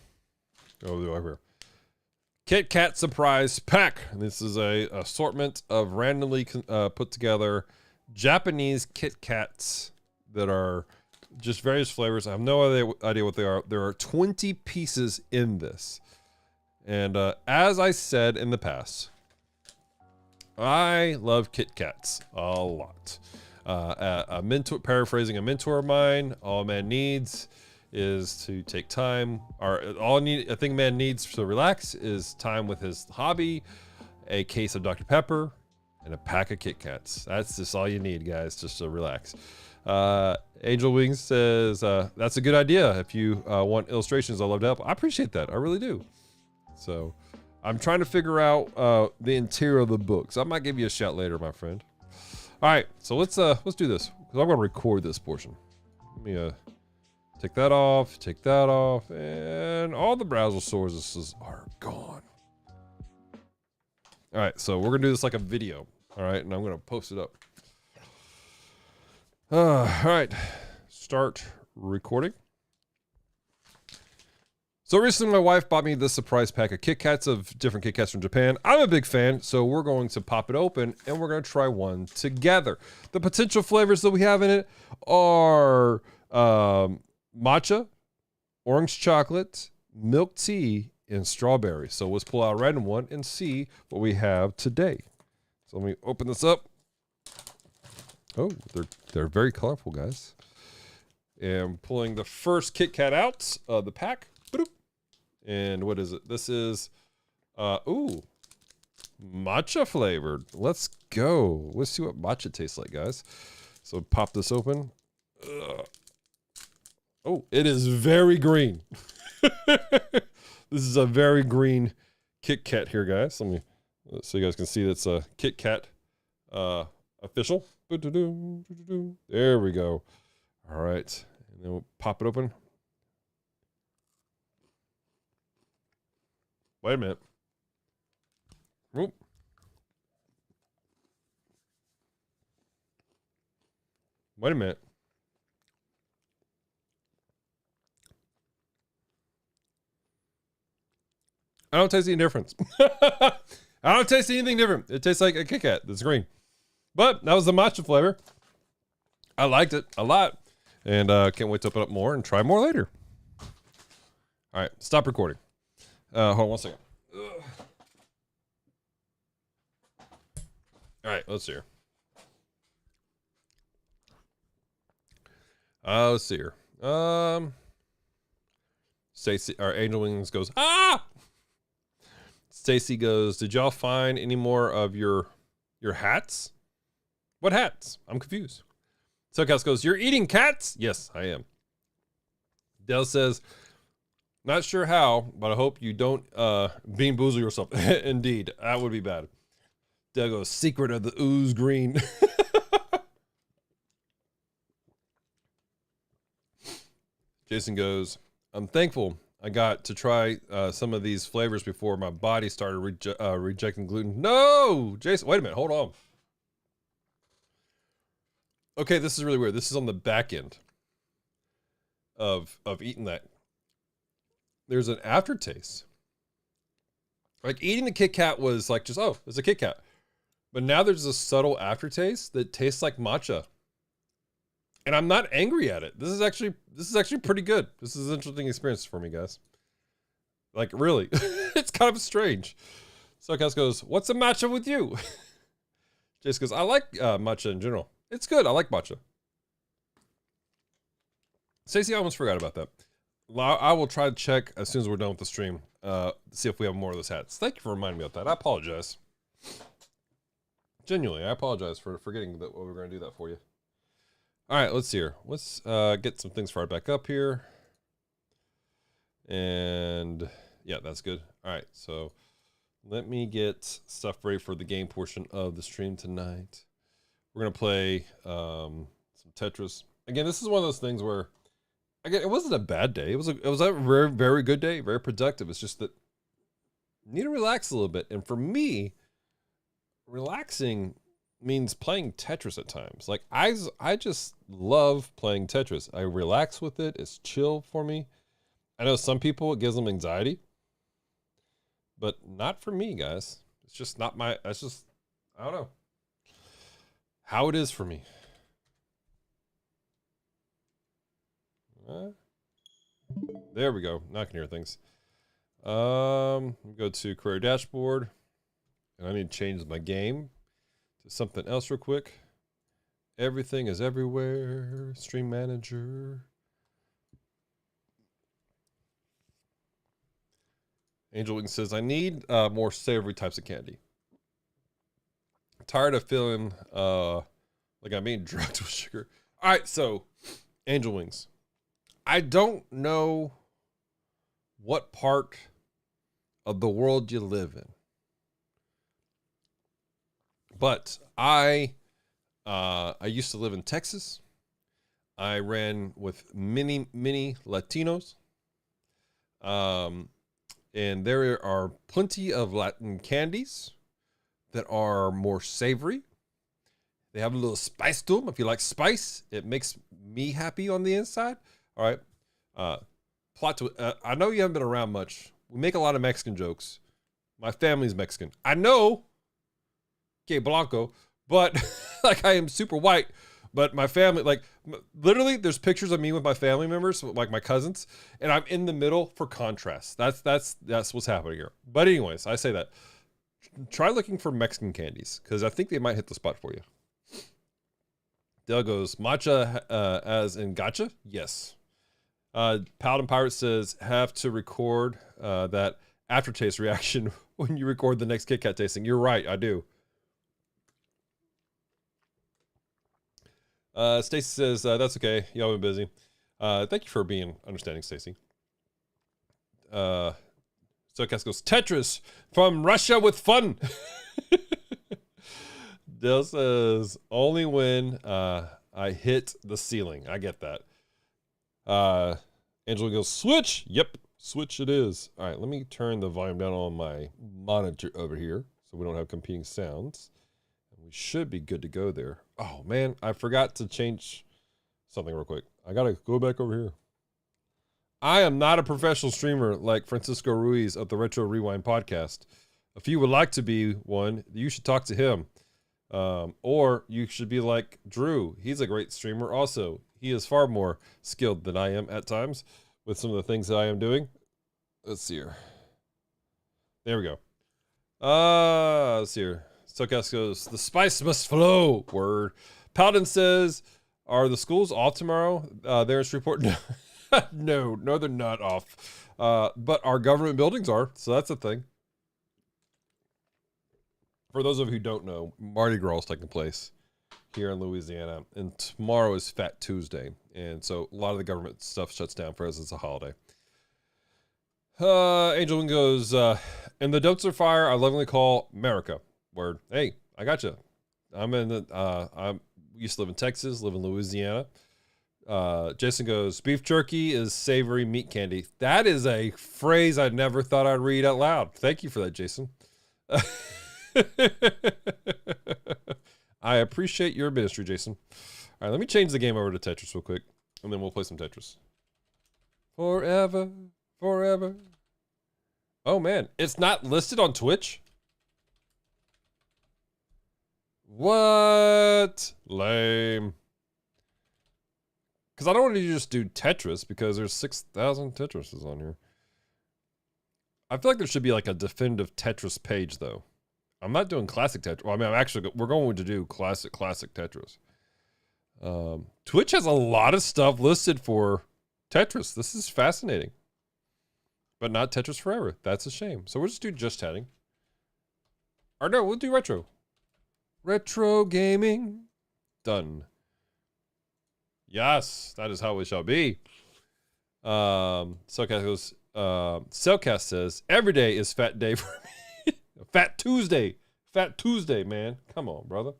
Over here. Kit Kat Surprise Pack. This is a assortment of randomly put together Japanese Kit Kats that are just various flavors. I have no idea what they are. There are 20 pieces in this. And as I said in the past, I love Kit Kats a lot. A mentor, paraphrasing a mentor of mine, all a man needs is to take time, or I think man needs to relax is time with his hobby, a case of Dr. Pepper, and a pack of Kit Kats. That's just all you need, guys, just to relax. Angel Wings says, that's a good idea. If you want illustrations, I'd love to help. I appreciate that. I really do. So I'm trying to figure out the interior of the book. So I might give you a shout later, my friend. All right, so let's do this, because I'm going to record this portion. Let me take that off, and all the browser sources are gone. All right, so we're going to do this like a video. All right, and I'm going to post it up. All right, start recording. So recently my wife bought me this surprise pack of Kit Kats, of different Kit Kats from Japan. I'm a big fan, so we're going to pop it open and we're going to try one together. The potential flavors that we have in it are matcha, orange chocolate, milk tea, and strawberry. So let's pull out a random one and see what we have today. So let me open this up. Oh, they're very colorful, guys. And pulling the first Kit Kat out of the pack. And what is it? This is, ooh, matcha flavored. Let's go. Let's see what matcha tastes like, guys. So pop this open. Oh, it is very green. This is a very green Kit Kat here, guys. Let me, so you guys can see that's a Kit Kat official. There we go. All right. And then we'll pop it open. Wait a minute. Oop. Wait a minute. I don't taste any difference. I don't taste anything different. It tastes like a Kit Kat that's green. But that was the matcha flavor. I liked it a lot. And can't wait to open up more and try more later. All right, stop recording. Hold on one second. Ugh. All right, let's see here. Let's see here. Stacy, our Angel Wings goes, ah! Stacy goes, did y'all find any more of your hats? What hats? I'm confused. Silkhouse goes, you're eating cats? Yes, I am. Dell says, not sure how, but I hope you don't bean boozle yourself. Indeed, that would be bad. Dell goes, secret of the ooze green. Jason goes, I'm thankful I got to try some of these flavors before my body started rejecting gluten. No, Jason, wait a minute, hold on. Okay, this is really weird. This is on the back end of eating that. There's an aftertaste. Like eating the Kit Kat was like just, oh, it's a Kit Kat. But now there's a subtle aftertaste that tastes like matcha. And I'm not angry at it. This is actually pretty good. This is an interesting experience for me, guys. Like really, it's kind of strange. Sarcas goes, what's the matcha with you? Jace goes, I like matcha in general. It's good. I like matcha. Stacey, I almost forgot about that. I will try to check as soon as we're done with the stream. See if we have more of those hats. Thank you for reminding me of that. I apologize. Genuinely, I apologize for forgetting that we were going to do that for you. All right, let's see here. Let's get some things fired back up here. And yeah, that's good. All right, so let me get stuff ready for the game portion of the stream tonight. We're going to play some Tetris. Again, this is one of those things where, again, it wasn't a bad day. It was a very, very good day, very productive. It's just that you need to relax a little bit. And for me, relaxing means playing Tetris at times. Like I just love playing Tetris. I relax with it. It's chill for me. I know some people, it gives them anxiety, but not for me, guys. It's just not my, that's just, I don't know. how it is for me. There we go. Now I can hear things. Go to career dashboard, and I need to change my game to something else real quick. Everything is everywhere. Stream manager. Angel Wing says, I need more savory types of candy. I'm tired of feeling like I'm being drugged with sugar. All right, so Angel Wings. I don't know what part of the world you live in, but I used to live in Texas. I ran with many Latinos, and there are plenty of Latin candies that are more savory. They have a little spice to them. If you like spice, it makes me happy on the inside. All right. I know you haven't been around much. We make a lot of Mexican jokes. My family's Mexican. I know. Que Blanco. But like I am super white. But my family, like literally there's pictures of me with my family members, like my cousins. And I'm in the middle for contrast. That's what's happening here. But anyways, I say that. Try looking for Mexican candies. Because I think they might hit the spot for you. Dale goes, matcha as in gotcha? Yes. Paladin Pirate says, have to record that aftertaste reaction when you record the next Kit Kat tasting. You're right, I do. Stacy says, that's okay. Y'all been busy. Thank you for being understanding, Stacy. Sokas goes, Tetris from Russia with fun. Dale says, only when I hit the ceiling. I get that. Angela goes, switch. Yep, switch it is. All right, let me turn the volume down on my monitor over here so we don't have competing sounds. We should be good to go there. Oh, man, I forgot to change something real quick. I got to go back over here. I am not a professional streamer like Francisco Ruiz of the Retro Rewind podcast. If you would like to be one, you should talk to him. Or you should be like Drew. He's a great streamer also. He is far more skilled than I am at times with some of the things that I am doing. Let's see here. There we go. Let's see here. Stokas goes, the spice must flow. Word. Paladin says, are the schools off tomorrow? There's report. No, they're not off. But our government buildings are, so that's a thing. For those of you who don't know, Mardi Gras is taking place here in Louisiana, and tomorrow is Fat Tuesday, and so a lot of the government stuff shuts down for us. It's a holiday. Angel Wing goes, in the dumpster fire, I lovingly call America. Word. Hey, I got you. I used to live in Texas, live in Louisiana. Jason goes, beef jerky is savory meat candy. That is a phrase I never thought I'd read out loud. Thank you for that, Jason. I appreciate your ministry, Jason. All right, let me change the game over to Tetris real quick, and then we'll play some Tetris. Forever. Oh, man. It's not listed on Twitch? What? Lame. Because I don't want to just do Tetris, because there's 6,000 Tetrises on here. I feel like there should be like a definitive Tetris page, though. I'm not doing classic Tetris. Well, I mean, we're going to do classic Tetris. Twitch has a lot of stuff listed for Tetris. This is fascinating. But not Tetris Forever. That's a shame. So we'll just do just chatting. Or no, we'll do retro. Retro gaming. Done. Yes, that is how it shall be. Cellcast says, every day is fat day for me. Fat Tuesday, man. Come on, brother.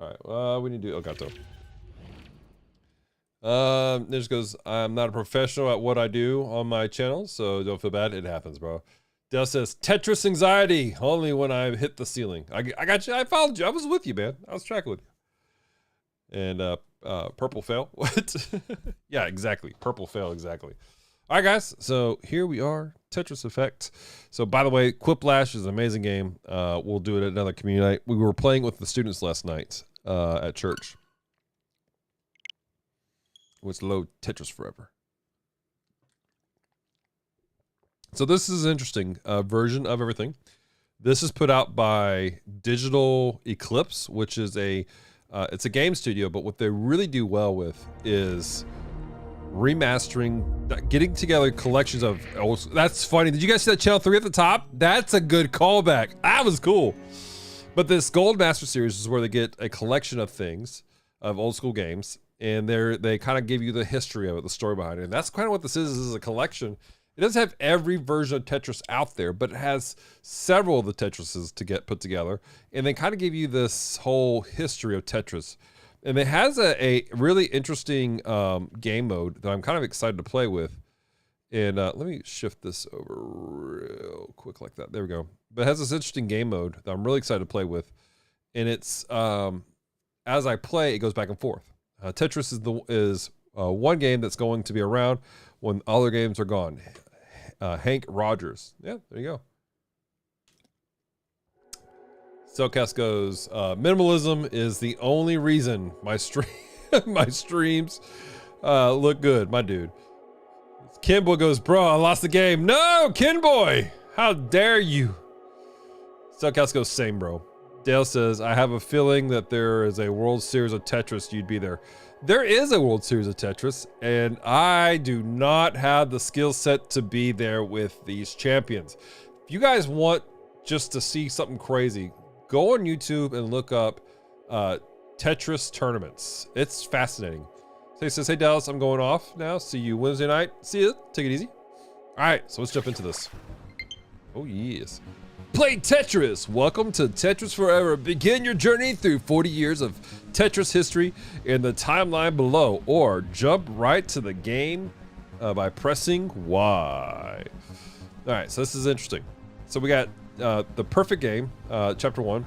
All right, we need to do Elgato. This goes, I'm not a professional at what I do on my channel, so don't feel bad. It happens, bro. Dell says, Tetris anxiety, only when I hit the ceiling. I got you. I followed you. I was with you, man. I was tracking with you. And purple fail. What? Yeah, exactly. Purple fail, exactly. All right, guys. So here we are. Tetris Effect. So by the way, Quiplash is an amazing game. We'll do it at another community night. We were playing with the students last night. at church. Let's load Tetris Forever. So this is an interesting version of everything. This is put out by Digital Eclipse, which is it's a game studio, but what they really do well with is remastering, getting together collections of, that's funny. Did you guys see that channel 3 at the top? That's a good callback. That was cool. But this Gold Master series is where they get a collection of things, of old school games, and they kind of give you the history of it, the story behind it. And that's kind of what this is a collection. It doesn't have every version of Tetris out there, but it has several of the Tetrises to get put together. And they kind of give you this whole history of Tetris. And it has a really interesting game mode that I'm kind of excited to play with. And let me shift this over real quick like that. There we go. But it has this interesting game mode that I'm really excited to play with. And it's, as I play, it goes back and forth. Tetris is one game that's going to be around when other games are gone. Hank Rogers. Yeah, there you go. Cellcast goes, minimalism is the only reason my streams look good, my dude. Kenboy goes, bro, I lost the game. No, Kenboy, how dare you? Cellcast goes, same, bro. Dale says, I have a feeling that there is a World Series of Tetris. You'd be there. There is a World Series of Tetris, and I do not have the skill set to be there with these champions. If you guys want just to see something crazy, go on YouTube and look up Tetris tournaments. It's fascinating. So he says, hey Dallas, I'm going off now. See you Wednesday night. See you. Take it easy. All right, so let's jump into this. Oh yes. Play Tetris. Welcome to Tetris Forever. Begin your journey through 40 years of Tetris history in the timeline below, or jump right to the game by pressing Y. All right, so this is interesting. So we got the perfect game, chapter 1.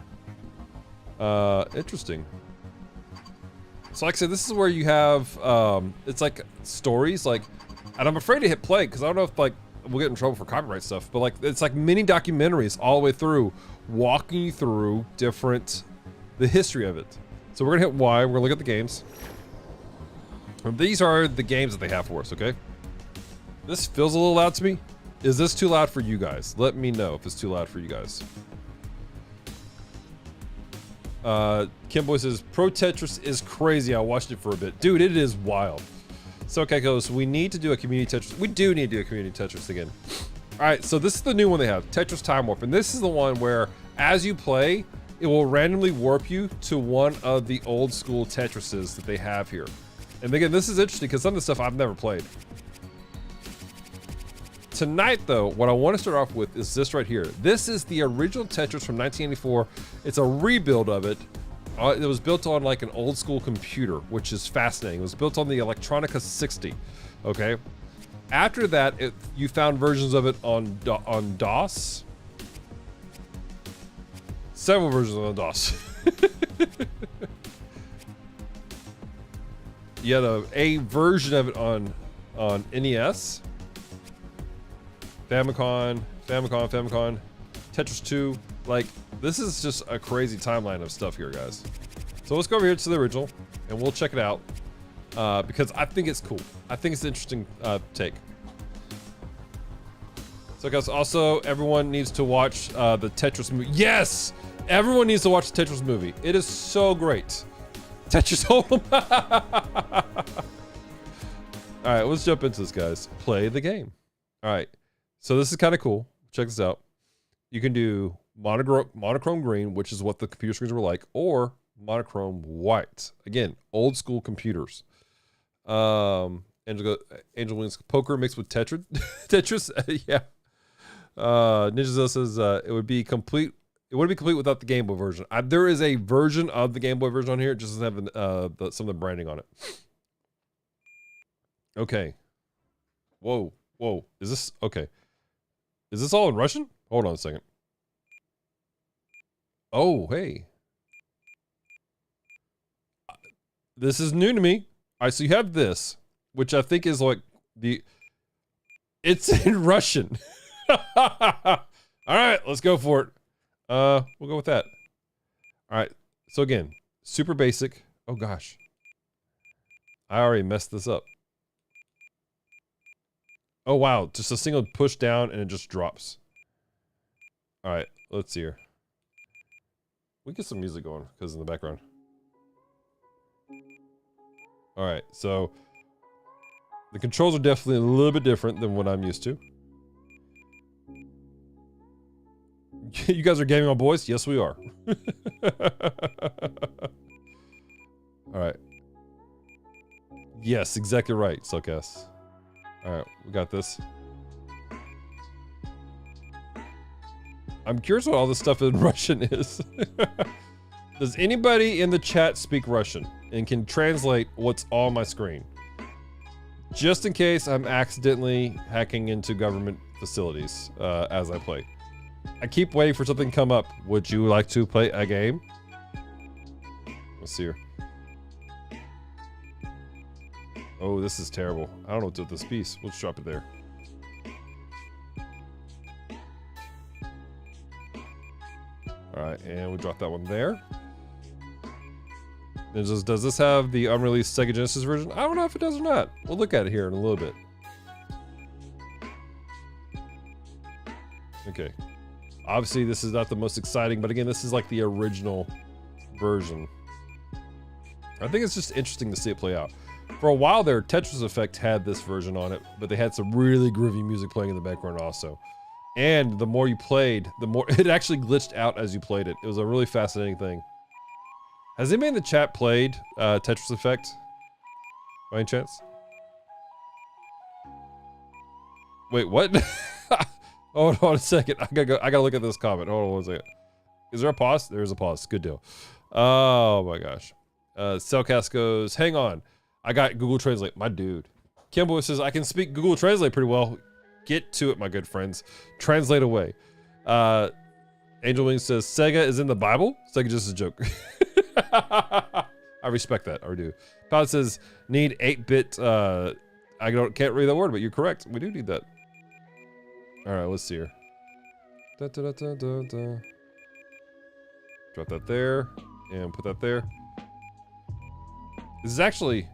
Interesting. So like I said, this is where you have, it's like stories, like, and I'm afraid to hit play because I don't know if like we'll get in trouble for copyright stuff, but like it's like mini documentaries all the way through, walking you through the history of it. So we're gonna hit Y. We're gonna look at the games. And these are the games that they have for us. Okay. This feels a little loud to me. Is this too loud for you guys? Let me know if it's too loud for you guys. Kimboy says, Pro Tetris is crazy. I watched it for a bit. Dude, it is wild. So, okay, goes, we need to do a community Tetris. We do need to do a community Tetris again. All right, so this is the new one they have, Tetris Time Warp. And this is the one where, as you play, it will randomly warp you to one of the old school Tetrises that they have here. And again, this is interesting because some of the stuff I've never played. Tonight, though, what I want to start off with is this right here. This is the original Tetris from 1984. It's a rebuild of it. It was built on like an old school computer, which is fascinating. It was built on the Electronica 60, okay? After that, you found versions of it on DOS. Several versions on DOS. You had a version of it on NES. Famicom, Tetris 2. Like, this is just a crazy timeline of stuff here, guys. So let's go over here to the original, and we'll check it out, because I think it's cool. I think it's an interesting take. So, guys, also, everyone needs to watch the Tetris movie. Yes! Everyone needs to watch the Tetris movie. It is so great. Tetris Home. All right, let's jump into this, guys. Play the game. All right. So this is kind of cool. Check this out. You can do monochrome green, which is what the computer screens were like, or monochrome white. Again, old school computers. Angel Wings poker mixed with Tetris. Tetris, yeah. Ninja says it would be complete. It wouldn't be complete without the Game Boy version. There is a version of the Game Boy version on here. It just doesn't have some of the branding on it. Okay. Whoa. Is this okay? Is this all in Russian? Hold on a second. Oh, hey. This is new to me. All right, so you have this, which I think is like it's in Russian. All right, let's go for it. We'll go with that. All right. So again, Super basic. Oh gosh. I already messed this up. Oh wow, just a single push down and it just drops. All right, let's see here. We get some music going because in the background. All right, so the controls are definitely a little bit different than what I'm used to. You guys are gaming on boys? Yes, we are. All right. Yes, exactly right, Suckass. All right, we got this. I'm curious what all this stuff in Russian is. Does anybody in the chat speak Russian and can translate what's on my screen? Just in case I'm accidentally hacking into government facilities as I play. I keep waiting for something to come up. Would you like to play a game? Let's see here. Oh, this is terrible. I don't know what to do with this piece. We'll just drop it there. All right, and we drop that one there. Does this have the unreleased Sega Genesis version? I don't know if it does or not. We'll look at it here in a little bit. Okay. Obviously, this is not the most exciting, but again, this is like the original version. I think it's just interesting to see it play out. For a while there, Tetris Effect had this version on it, but they had some really groovy music playing in the background also. And the more you played, the more it actually glitched out as you played it. It was a really fascinating thing. Has anybody in the chat played Tetris Effect? By any chance? Wait, what? Hold on a second. I gotta look at this comment. Hold on one second. Is there a pause? There's a pause. Good deal. Oh my gosh. Cellcast goes, hang on. I got Google Translate. My dude. Kimbo says, I can speak Google Translate pretty well. Get to it, my good friends. Translate away. Angel Wing says, Sega is in the Bible? Sega just a joke. I respect that. I do. Todd says, need 8-bit. Can't read that word, but you're correct. We do need that. All right, let's see here. Drop that there and put that there. This is actually,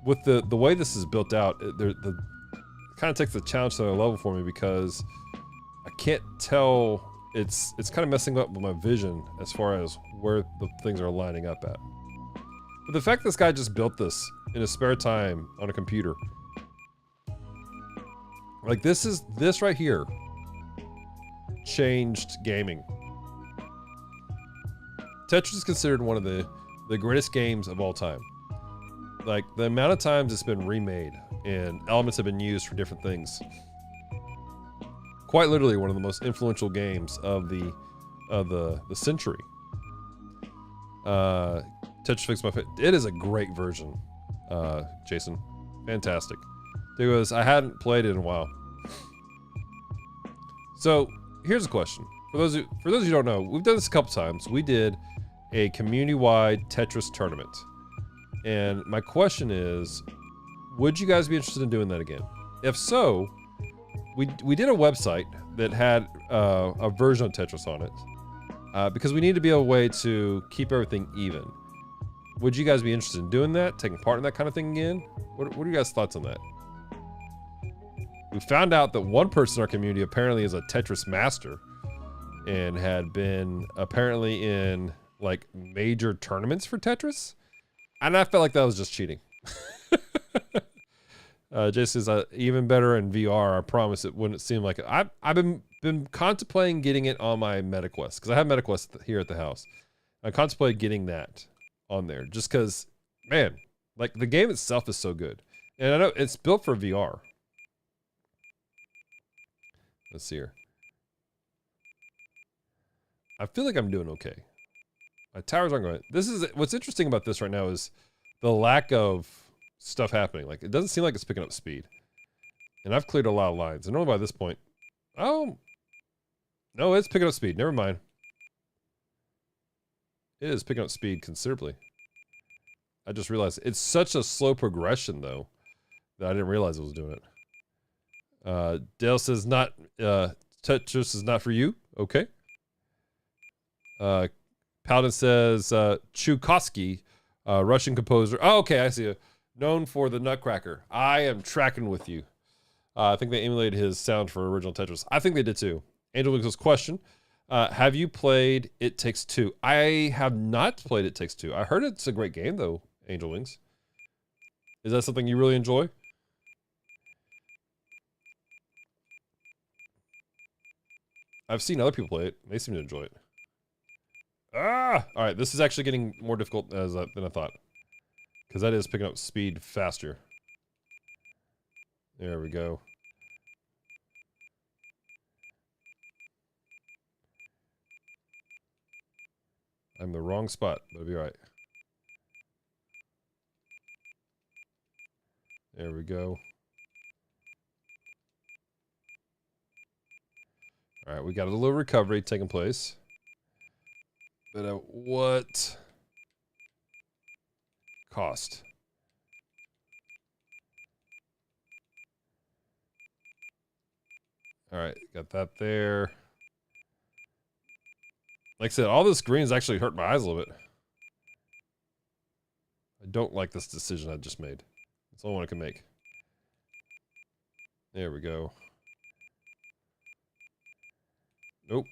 with the way this is built out, it kind of takes the challenge to another level for me because I can't tell. It's kind of messing up with my vision as far as where the things are lining up at. But the fact this guy just built this in his spare time on a computer, like this right here changed gaming. Tetris is considered one of the greatest games of all time. Like the amount of times it's been remade and elements have been used for different things. Quite literally one of the most influential games of the century. Tetris Fix my face. It is a great version, Jason. Fantastic. Because I hadn't played it in a while. So here's a question. For those who don't know, we've done this a couple times. We did a community-wide Tetris tournament. And my question is, would you guys be interested in doing that again? If so, we did a website that had a version of Tetris on it because we need to be a way to keep everything even. Would you guys be interested in doing that, taking part in that kind of thing again? What are you guys' thoughts on that? We found out that one person in our community apparently is a Tetris master and had been apparently in like major tournaments for Tetris. And I felt like that was just cheating. Jason says, even better in VR, I promise it wouldn't seem like it. I've been contemplating getting it on my MetaQuest, because I have MetaQuest here at the house. I contemplated getting that on there, just because, man, like the game itself is so good. And I know it's built for VR. Let's see here. I feel like I'm doing okay. My towers aren't going. This is what's interesting about this right now is the lack of stuff happening. Like it doesn't seem like it's picking up speed. And I've cleared a lot of lines. I know by this point. Oh no, it's picking up speed. Never mind. It is picking up speed considerably. I just realized it's such a slow progression though that I didn't realize it was doing it. Dale says not Tetris is not for you. Okay. Paladin says Tchaikovsky, Russian composer. Oh, okay, I see you. Known for the Nutcracker. I am tracking with you. I think they emulated his sound for original Tetris. I think they did too. Angel Wings' question. Have you played It Takes Two? I have not played It Takes Two. I heard it's a great game though, Angel Wings. Is that something you really enjoy? I've seen other people play it. They seem to enjoy it. Ah! All right, this is actually getting more difficult than I thought. Because that is picking up speed faster. There we go. I'm in the wrong spot, but it'll be all right. There we go. All right, we got a little recovery taking place. But at what cost? All right, got that there. Like I said, all this green is actually hurt my eyes a little bit. I don't like this decision I just made. That's the only one I can make. There we go. Nope.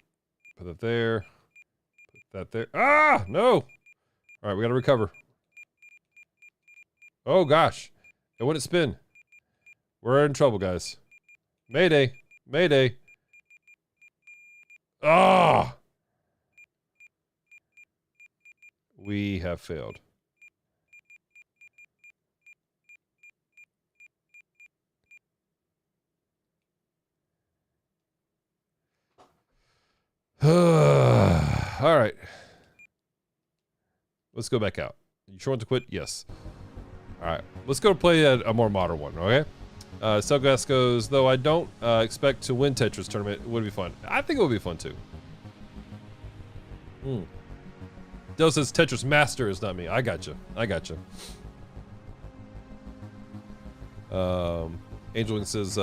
Put that there. Put that there. Ah! No! All right, we gotta recover. Oh, gosh. It wouldn't spin. We're in trouble, guys. Mayday. Mayday. Ah! We have failed. All right. Let's go back out. You sure want to quit? Yes. All right. Let's go play a more modern one, okay? Selgas goes, though I don't expect to win Tetris tournament, it would be fun. I think it would be fun too. Dell says Tetris Master is not me. I gotcha. I gotcha. Angeline says,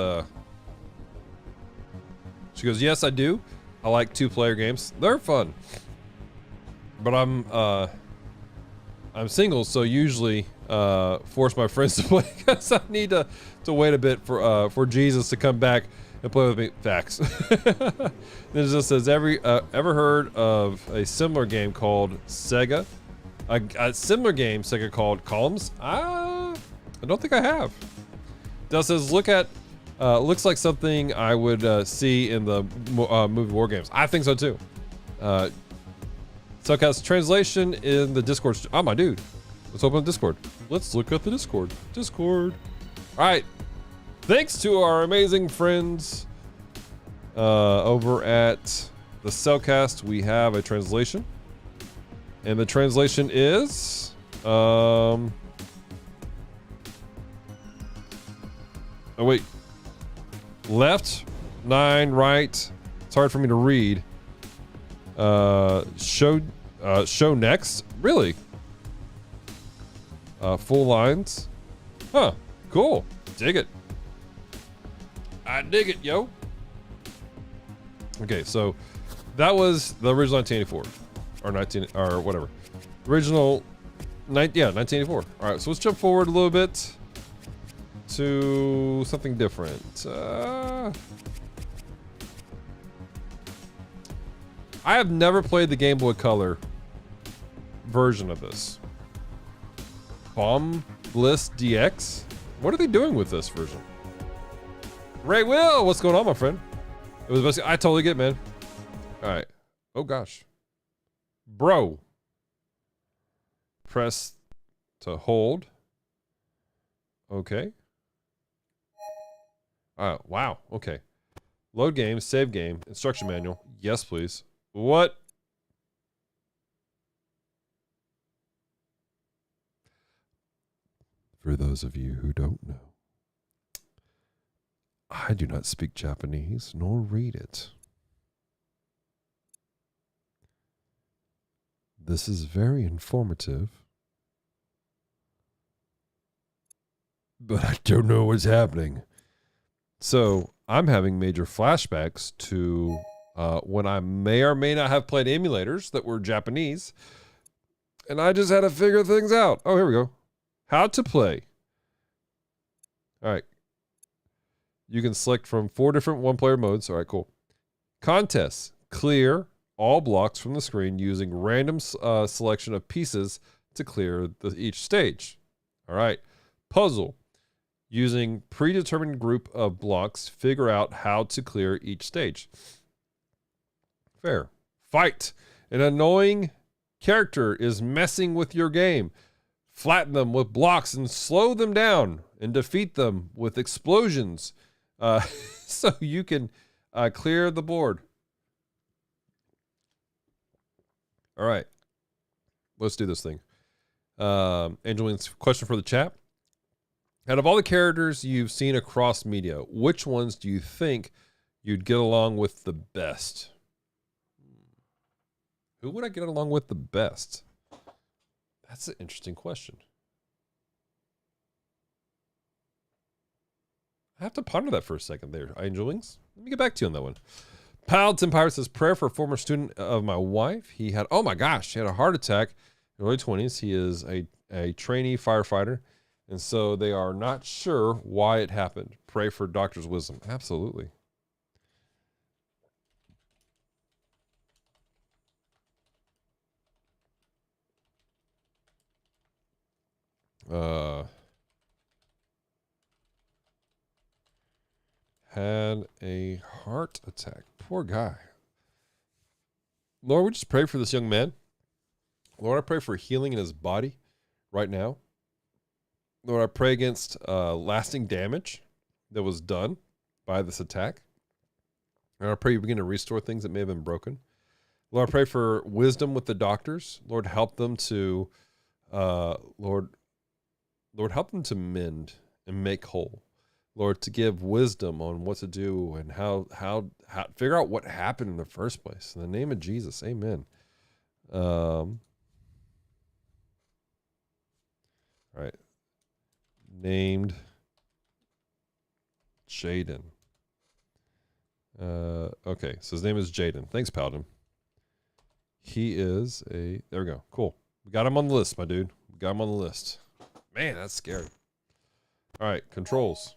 she goes, yes, I do. I like 2-player games. They're fun. But I'm single, so usually force my friends to play because I need to wait a bit for Jesus to come back and play with me. Facts. Then it just says, ever heard of a similar game called Sega? A similar game Sega called Columns? I don't think I have. Del says, looks like something I would see in the movie War Games. I think so too. Suckhouse translation in the Discord. Oh, my dude. Let's open Discord. Let's look at the Discord. Discord. All right. Thanks to our amazing friends over at the Cellcast, we have a translation. And the translation is... oh, wait. Left, 9, right. It's hard for me to read. Show next. Really? Full lines. Huh. Cool. Dig it. I dig it, yo. Okay, so that was the original 1984 or 19 or whatever. Original 1984. All right, so let's jump forward a little bit to something different. I have never played the Game Boy Color version of this. Bomb Bliss DX? What are they doing with this version? Ray Will, what's going on, my friend? It was basically, I totally get it, man. All right. Oh gosh. Bro. Press to hold. Okay. Wow. Okay. Load game, save game, instruction manual. Yes, please. What? For those of you who don't know, I do not speak Japanese nor read it. This is very informative, but I don't know what's happening. So I'm having major flashbacks to when I may or may not have played emulators that were Japanese, and I just had to figure things out. Oh, here we go. How to play. All right. You can select from 4 different one-player modes. All right, cool. Contests. Clear all blocks from the screen using random selection of pieces to clear each stage. All right. Puzzle. Using predetermined group of blocks, figure out how to clear each stage. Fair. Fight. An annoying character is messing with your game. Flatten them with blocks and slow them down and defeat them with explosions so you can clear the board. All right. Let's do this thing. Angeline's question for the chat. Out of all the characters you've seen across media, which ones do you think you'd get along with the best? Who would I get along with the best? That's an interesting question. I have to ponder that for a second there, Angelings. Let me get back to you on that one. Paladin Pirate says, prayer for a former student of my wife. He had, oh my gosh, he had a heart attack in the early 20s. He is a trainee firefighter, and so they are not sure why it happened. Pray for doctor's wisdom. Absolutely. Had a heart attack. Poor guy. Lord, we just pray for this young man. Lord, I pray for healing in his body right now. Lord, I pray against lasting damage that was done by this attack. And I pray you begin to restore things that may have been broken. Lord, I pray for wisdom with the doctors. Lord, help them to, Lord, help them to mend and make whole. Lord, to give wisdom on what to do and how figure out what happened in the first place. In the name of Jesus, amen. All right. Named Jaden. Okay, so his name is Jaden. Thanks, Paladin. He is there we go. Cool. We got him on the list, my dude. We got him on the list. Man, that's scary. All right, controls.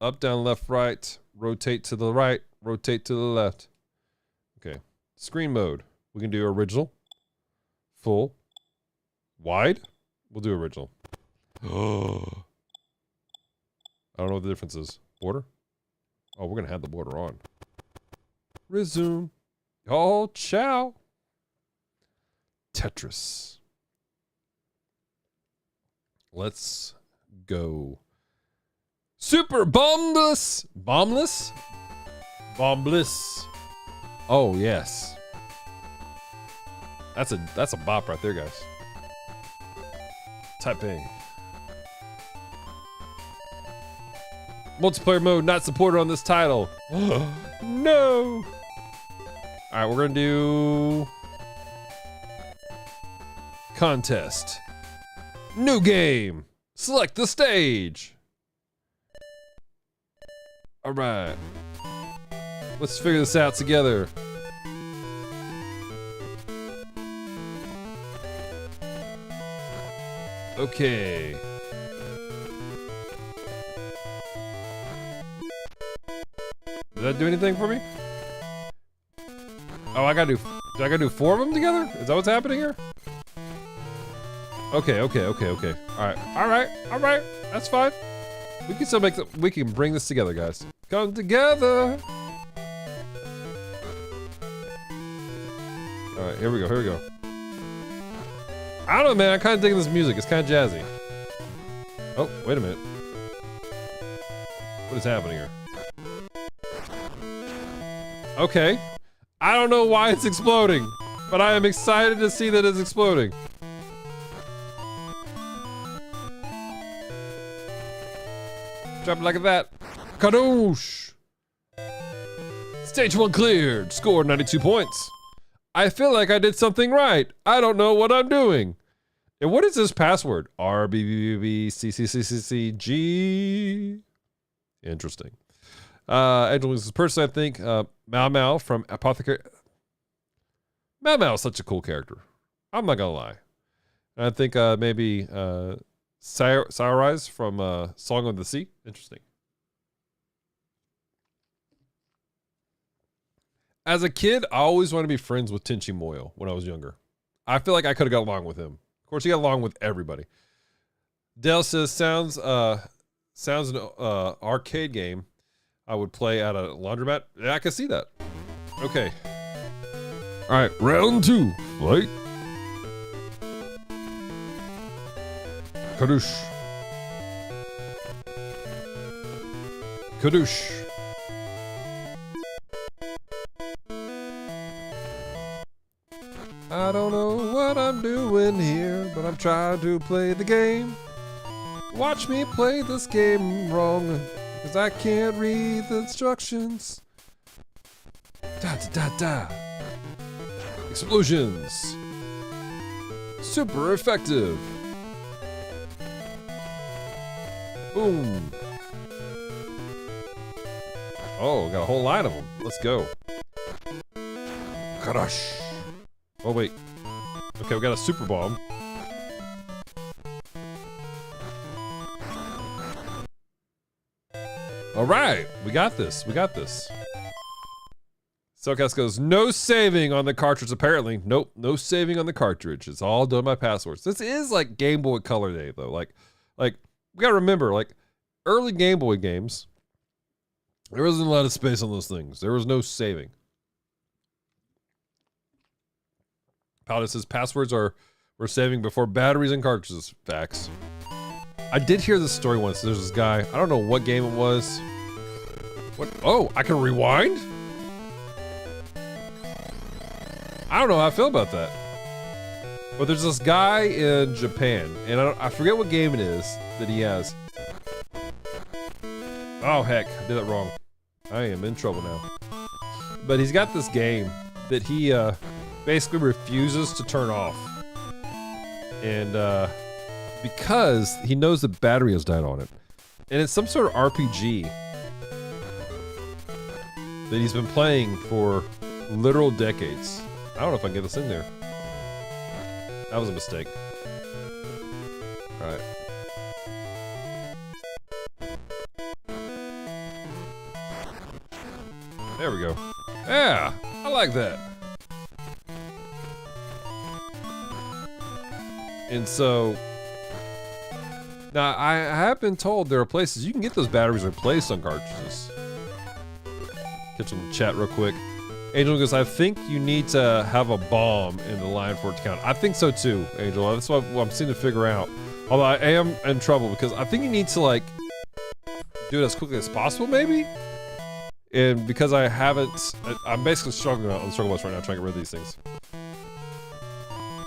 Up, down, left, right. Rotate to the right. Rotate to the left. Okay. Screen mode. We can do original. Full. Wide. We'll do original. Oh. I don't know what the difference is. Border? Oh, we're going to have the border on. Resume. Oh, ciao. Tetris. Let's go. Super bombless. Bombless? Bombless. Oh, yes. That's a bop right there, guys. Type A. Multiplayer mode not supported on this title. No. All right, we're gonna do contest. New game. Select the stage. All right. Let's figure this out together. Okay. Did that do anything for me? Oh, I gotta do 4 of them together? Is that what's happening here? Okay. All right. That's fine. We can still we can bring this together, guys. Come together. All right, here we go. I don't know, man. I kind of dig this music. It's kind of jazzy. Oh, wait a minute. What is happening here? Okay. I don't know why it's exploding, but I am excited to see that it's exploding. Drop it like that. Kadoosh! Stage 1 cleared. Score 92 points. I feel like I did something right. I don't know what I'm doing. And what is this password? RBBBCCCCG. Interesting. Angel is personally, I think Mau Mau from Apothecary. Mau Mau is such a cool character. I'm not gonna lie. And I think maybe Saorise from Song of the Sea. Interesting. As a kid, I always wanted to be friends with Tenchi Muyo when I was younger. I feel like I could have got along with him. Of course, he got along with everybody. Dale says, sounds an arcade game I would play at a laundromat. Yeah, I can see that. Okay. All right, round 2. Fight. Kadoosh. Kadoosh. I don't know what I'm doing here, but I'm trying to play the game. Watch me play this game wrong, because I can't read the instructions. Da da da da. Explosions. Super effective. Boom. Oh, got a whole line of them. Let's go. Karash. Oh, wait. Okay, we got a super bomb. All right. We got this. We got this. Cellcast goes, no saving on the cartridge, apparently. Nope, no saving on the cartridge. It's all done by passwords. This is like Game Boy Color Day, though. Like, we gotta remember, like, early Game Boy games, there wasn't a lot of space on those things. There was no saving. Paladin says passwords were saving before batteries and cartridges. Facts. I did hear this story once. There's this guy. I don't know what game it was. What? Oh, I can rewind? I don't know how I feel about that. But there's this guy in Japan, and I forget what game it is that he has. Oh, heck. I did that wrong. I am in trouble now. But he's got this game that he basically refuses to turn off. And because he knows the battery has died on it. And it's some sort of RPG that he's been playing for literal decades. I don't know if I can get this in there. That was a mistake. Alright. There we go. Yeah, I like that. And so, now I have been told there are places you can get those batteries replaced on cartridges. Catch them in the chat real quick. Angel goes, I think you need to have a bomb in the line for it to count. I think so too, Angel. That's what I'm seeming to figure out. Although I am in trouble because I think you need to like do it as quickly as possible, maybe? And because I haven't, I'm basically struggling on the struggle bus right now trying to get rid of these things.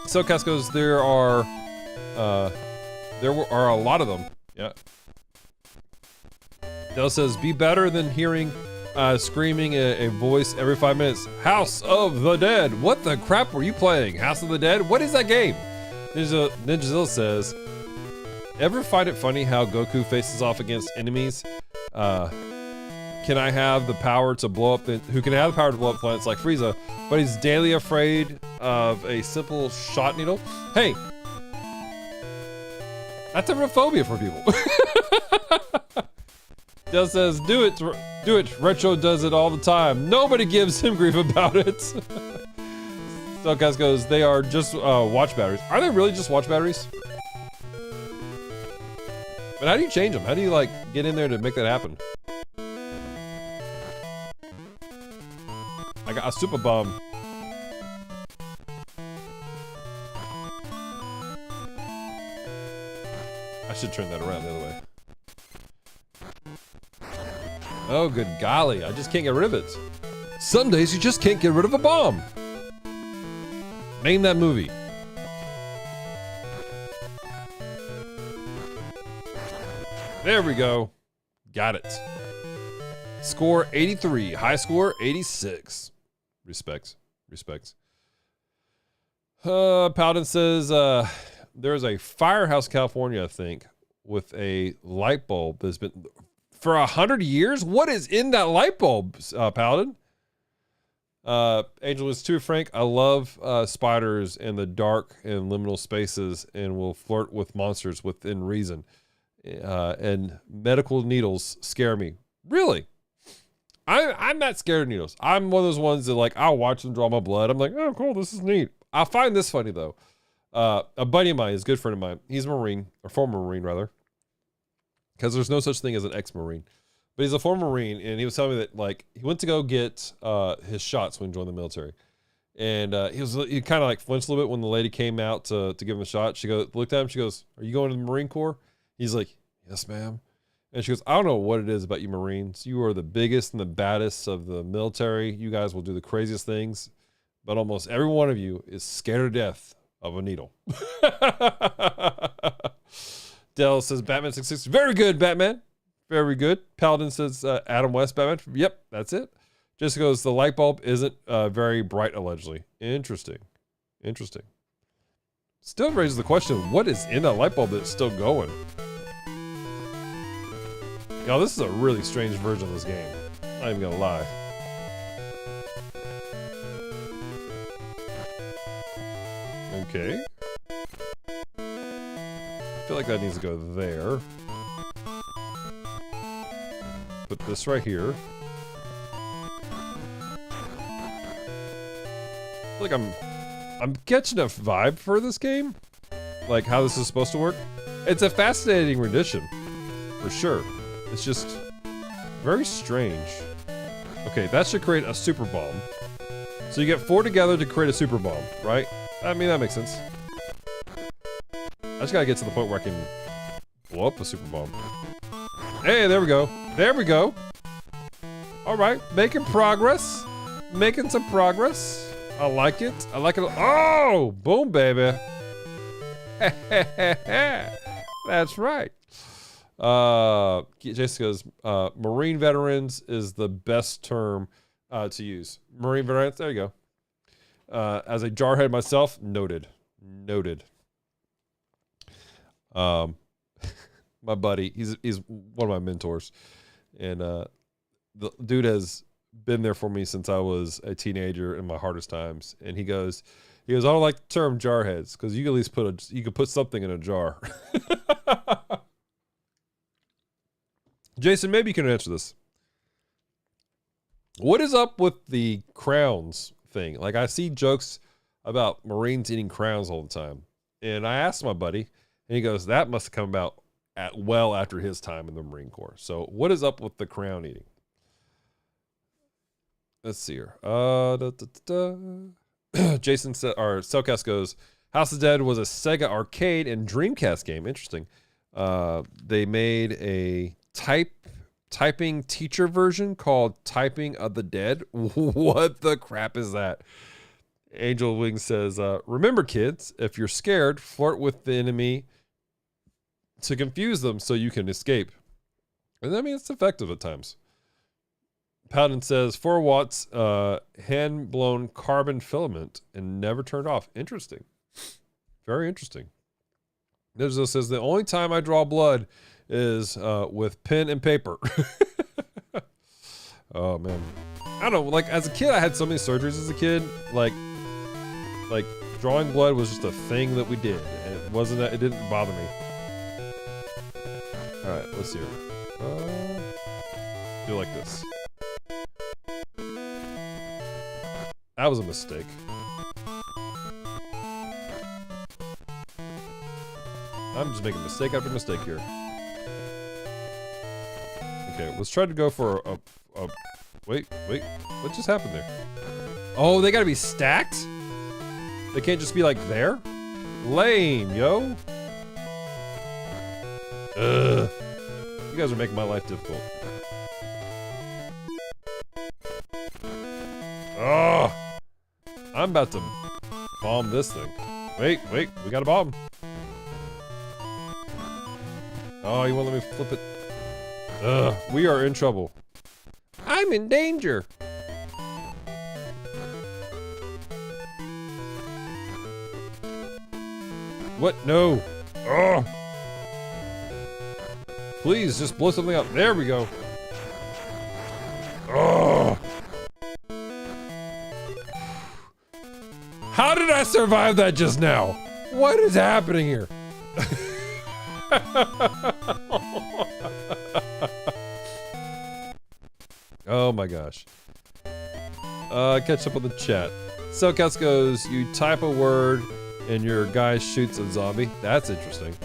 So Cascos, there are a lot of them. Yeah. Dell says, be better than hearing screaming a voice every 5 minutes. House of the Dead. What the crap were you playing? House of the Dead? What is that game? Ninjazilla says, ever find it funny how Goku faces off against enemies? Can I have the power to blow up who can have the power to blow up planets like Frieza, but he's daily afraid of a simple shot needle? Hey, that's a real phobia for people. Dell says, do it. Retro does it all the time. Nobody gives him grief about it. Stokaz goes, they are just watch batteries. Are they really just watch batteries? But how do you change them? How do you like get in there to make that happen? I got a super bomb. I should turn that around the other way. Oh, good golly. I just can't get rid of it. Some days you just can't get rid of a bomb. Name that movie. There we go. Got it. Score 83. High score 86. Respects. Paladin says there's a firehouse, California, I think, with a light bulb that's been For 100 years? What is in that light bulb, Paladin? Angel is too frank. I love spiders in the dark and liminal spaces and will flirt with monsters within reason. And medical needles scare me. Really? I'm not scared of needles. I'm one of those ones that, like, I'll watch them draw my blood. I'm like, oh, cool, this is neat. I find this funny, though. A buddy of mine, is a good friend of mine. He's a Marine, or former Marine, rather. Because there's no such thing as an ex-Marine. But he's a former Marine, and he was telling me that, like, he went to go get his shots when he joined the military. And he kind of, like, flinched a little bit when the lady came out to give him a shot. She looked at him, she goes, are you going to the Marine Corps? He's like, yes, ma'am. And she goes, I don't know what it is about you Marines. You are the biggest and the baddest of the military. You guys will do the craziest things. But almost every one of you is scared to death of a needle. Dell says Batman 66. Very good, Batman. Very good. Paladin says Adam West, Batman. Yep, that's it. Jessica goes, the light bulb isn't very bright, allegedly. Interesting. Interesting. Still raises the question, what is in that light bulb that's still going? Y'all, this is a really strange version of this game. I'm not even gonna lie. Okay. I feel like that needs to go there. Put this right here. I feel like I'm catching a vibe for this game. Like how this is supposed to work. It's a fascinating rendition, for sure. It's just very strange. Okay, that should create a super bomb. So you get 4 together to create a super bomb, right? I mean, that makes sense. I just gotta get to the point where I can blow up a super bomb. Hey, there we go. There we go. All right, making progress. Making some progress. I like it. I like it. Oh, boom, baby. That's right. Jason goes, Marine veterans is the best term to use. Marine veterans, there you go. As a jarhead myself, noted. Noted. My buddy, he's one of my mentors. And the dude has been there for me since I was a teenager in my hardest times. And he goes, I don't like the term jarheads, because you can at least you could put something in a jar. Jason, maybe you can answer this. What is up with the crowns thing? Like, I see jokes about Marines eating crowns all the time. And I asked my buddy, and he goes, that must have come about well after his time in the Marine Corps. So what is up with the crown eating? Let's see here. Jason said, or Cellcast goes, House of Dead was a Sega arcade and Dreamcast game. Interesting. They made a typing teacher version called Typing of the Dead. What the crap is that? Angel Wing says, remember kids, if you're scared, flirt with the enemy to confuse them so you can escape. And I mean, it's effective at times. Paladin says 4 watts hand blown carbon filament and never turned off. Interesting. Very interesting. Digital says the only time I draw blood is with pen and paper. Oh man. I don't know, like as a kid I had so many surgeries as a kid. Like drawing blood was just a thing that we did. And it didn't bother me. Alright, let's see here. Do like this. That was a mistake. I'm just making mistake after mistake here. Okay, let's try to go for a wait, what just happened there? Oh, they gotta be stacked? They can't just be like there? Lame, yo. Ugh. You guys are making my life difficult. Oh, I'm about to bomb this thing. Wait, we got a bomb. Oh, you won't let me flip it. Ugh, we are in trouble. I'm in danger. What? No. Oh. Please, just blow something up. There we go. Oh. How did I survive that just now? What is happening here? Oh my gosh. Catch up on the chat. Cellcats goes, you type a word and your guy shoots a zombie. That's interesting.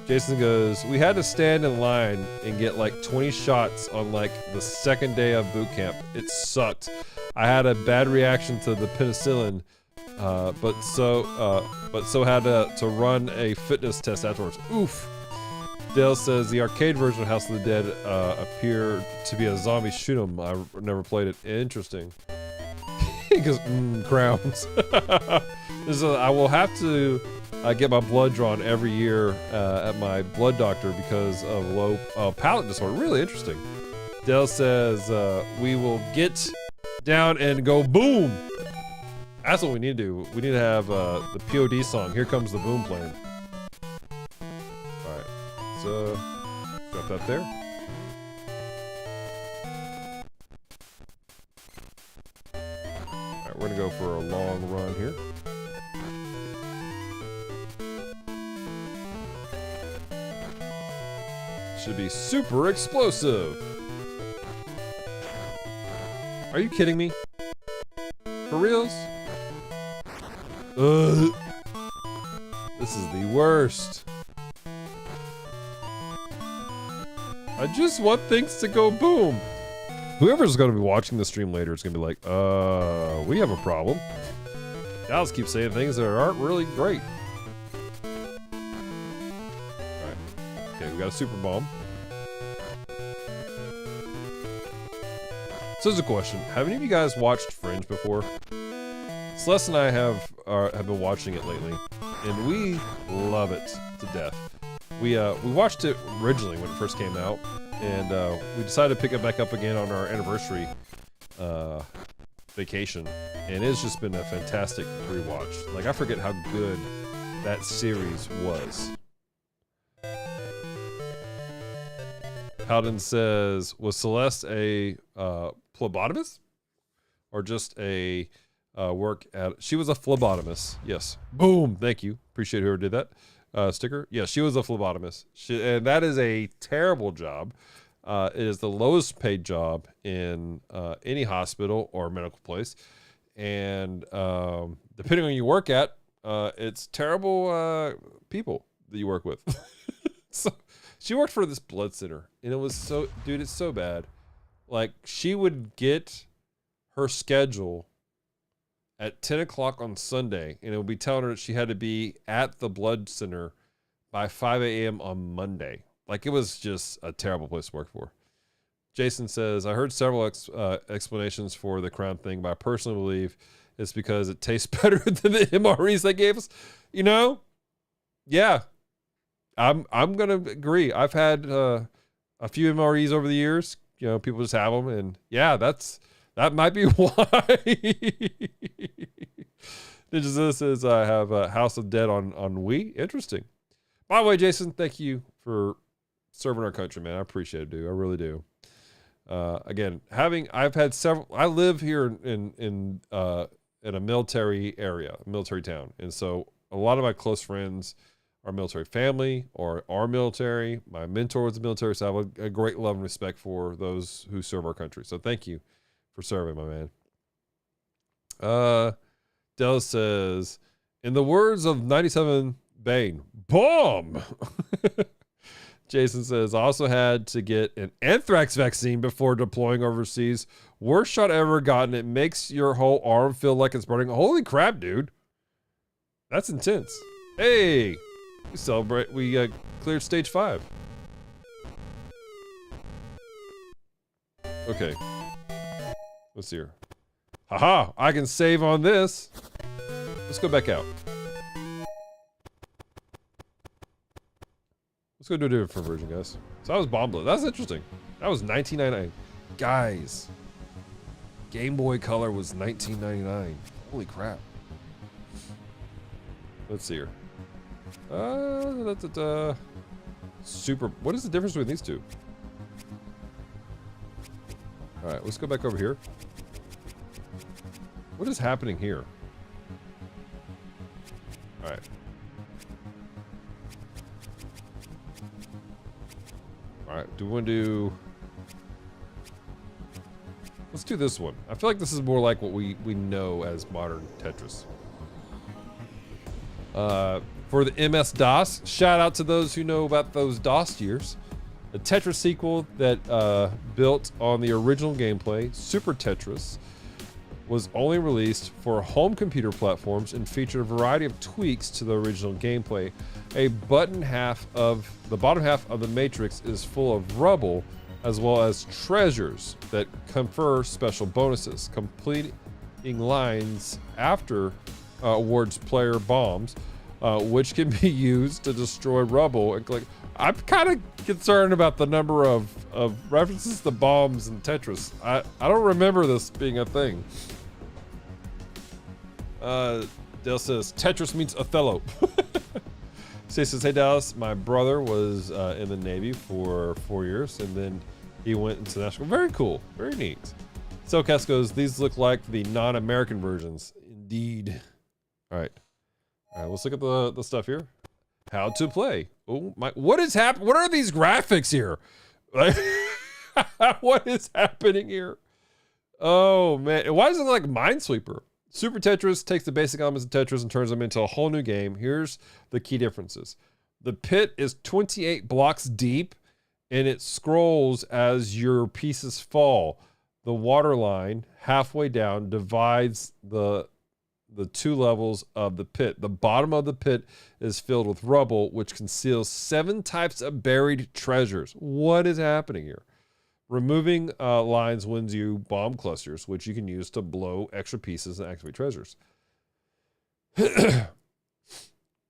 Jason goes, we had to stand in line and get like 20 shots on like the second day of boot camp. It sucked. I had a bad reaction to the penicillin, but so had to run a fitness test afterwards. Oof. Dale says the arcade version of House of the Dead appeared to be a zombie shoot 'em. I never played it. Interesting. He goes, crowns. I will have to get my blood drawn every year at my blood doctor because of low palate disorder. Really interesting. Dale says we will get down and go boom. That's what we need to do. We need to have the POD song. Here comes the boom playing. All right, so drop that there. All right, we're gonna go for a long run here. Should be super explosive. Are you kidding me? For reals? This is the worst. I just want things to go boom. Whoever's gonna be watching the stream later is gonna be like, we have a problem. Dallas keeps saying things that aren't really great. Alright. Okay, we got a super bomb. So here's a question. Have any of you guys watched Fringe before? Celeste and I have been watching it lately, and we love it to death. We watched it originally when it first came out, and we decided to pick it back up again on our anniversary vacation, and it's just been a fantastic rewatch. Like, I forget how good that series was. Howden says, was Celeste a phlebotomist? Or just a work at... She was a phlebotomist, yes. Boom, thank you. Appreciate whoever did that sticker. Yeah, she was a phlebotomist. And that is a terrible job. It is the lowest paid job in any hospital or medical place. And depending on who you work at, it's terrible people that you work with. So she worked for this blood center, and it was so... Dude, it's so bad. Like, she would get her schedule at 10 o'clock on Sunday, and it would be telling her that she had to be at the blood center by 5 a.m. on Monday. Like, it was just a terrible place to work for. Jason says, I heard several explanations for the crown thing, but I personally believe it's because it tastes better than the MREs they gave us. You know? Yeah. I'm going to agree. I've had a few MREs over the years. You know, people just have them, and yeah, that might be why. Ninja says I have House of Dead on Wii. Interesting. By the way, Jason, thank you for serving our country, man. I appreciate it, dude. I really do. Again, I've had several. I live here in a military area, a military town, and so a lot of my close friends are military family or are military. My mentor was a military, so I have a great love and respect for those who serve our country. So thank you for serving, my man. Dell says, in the words of 97 Bane, bomb. Jason says, I also had to get an anthrax vaccine before deploying overseas. Worst shot ever gotten. It makes your whole arm feel like it's burning. Holy crap, dude. That's intense. Hey, we celebrate. We cleared stage 5. Okay. Let's see here. Haha, I can save on this. Let's go back out. Let's go do a different version, guys. So that was Bomblet. That's interesting. That was $19.99. Guys, Game Boy Color was $19.99. Holy crap. Let's see here. super. What is the difference between these two? All right, let's go back over here. What is happening here? All right. All right, do we want to do... Let's do this one. I feel like this is more like what we know as modern Tetris. For the MS-DOS, shout out to those who know about those DOS years. A Tetris sequel that built on the original gameplay, Super Tetris, was only released for home computer platforms and featured a variety of tweaks to the original gameplay. The bottom half of the matrix is full of rubble, as well as treasures that confer special bonuses. Completing lines after awards player bombs, which can be used to destroy rubble and collect. I'm kind of concerned about the number of references to bombs in Tetris. I don't remember this being a thing. Dale says, Tetris means Othello. Stacey says, hey Dallas, my brother was in the Navy for 4 years, and then he went into national. Very cool, very neat. Soulcast goes, these look like the non-American versions. Indeed. All right, let's look at the stuff here. How to play. Oh my, what is happening? What are these graphics here? What is happening here? Oh man, why is it like Minesweeper? Super Tetris takes the basic elements of Tetris and turns them into a whole new game. Here's the key differences. The pit is 28 blocks deep, and it scrolls as your pieces fall. The water line halfway down divides the two levels of the pit. The bottom of the pit is filled with rubble, which conceals 7 types of buried treasures. What is happening here? Removing lines wins you bomb clusters, which you can use to blow extra pieces and activate treasures. The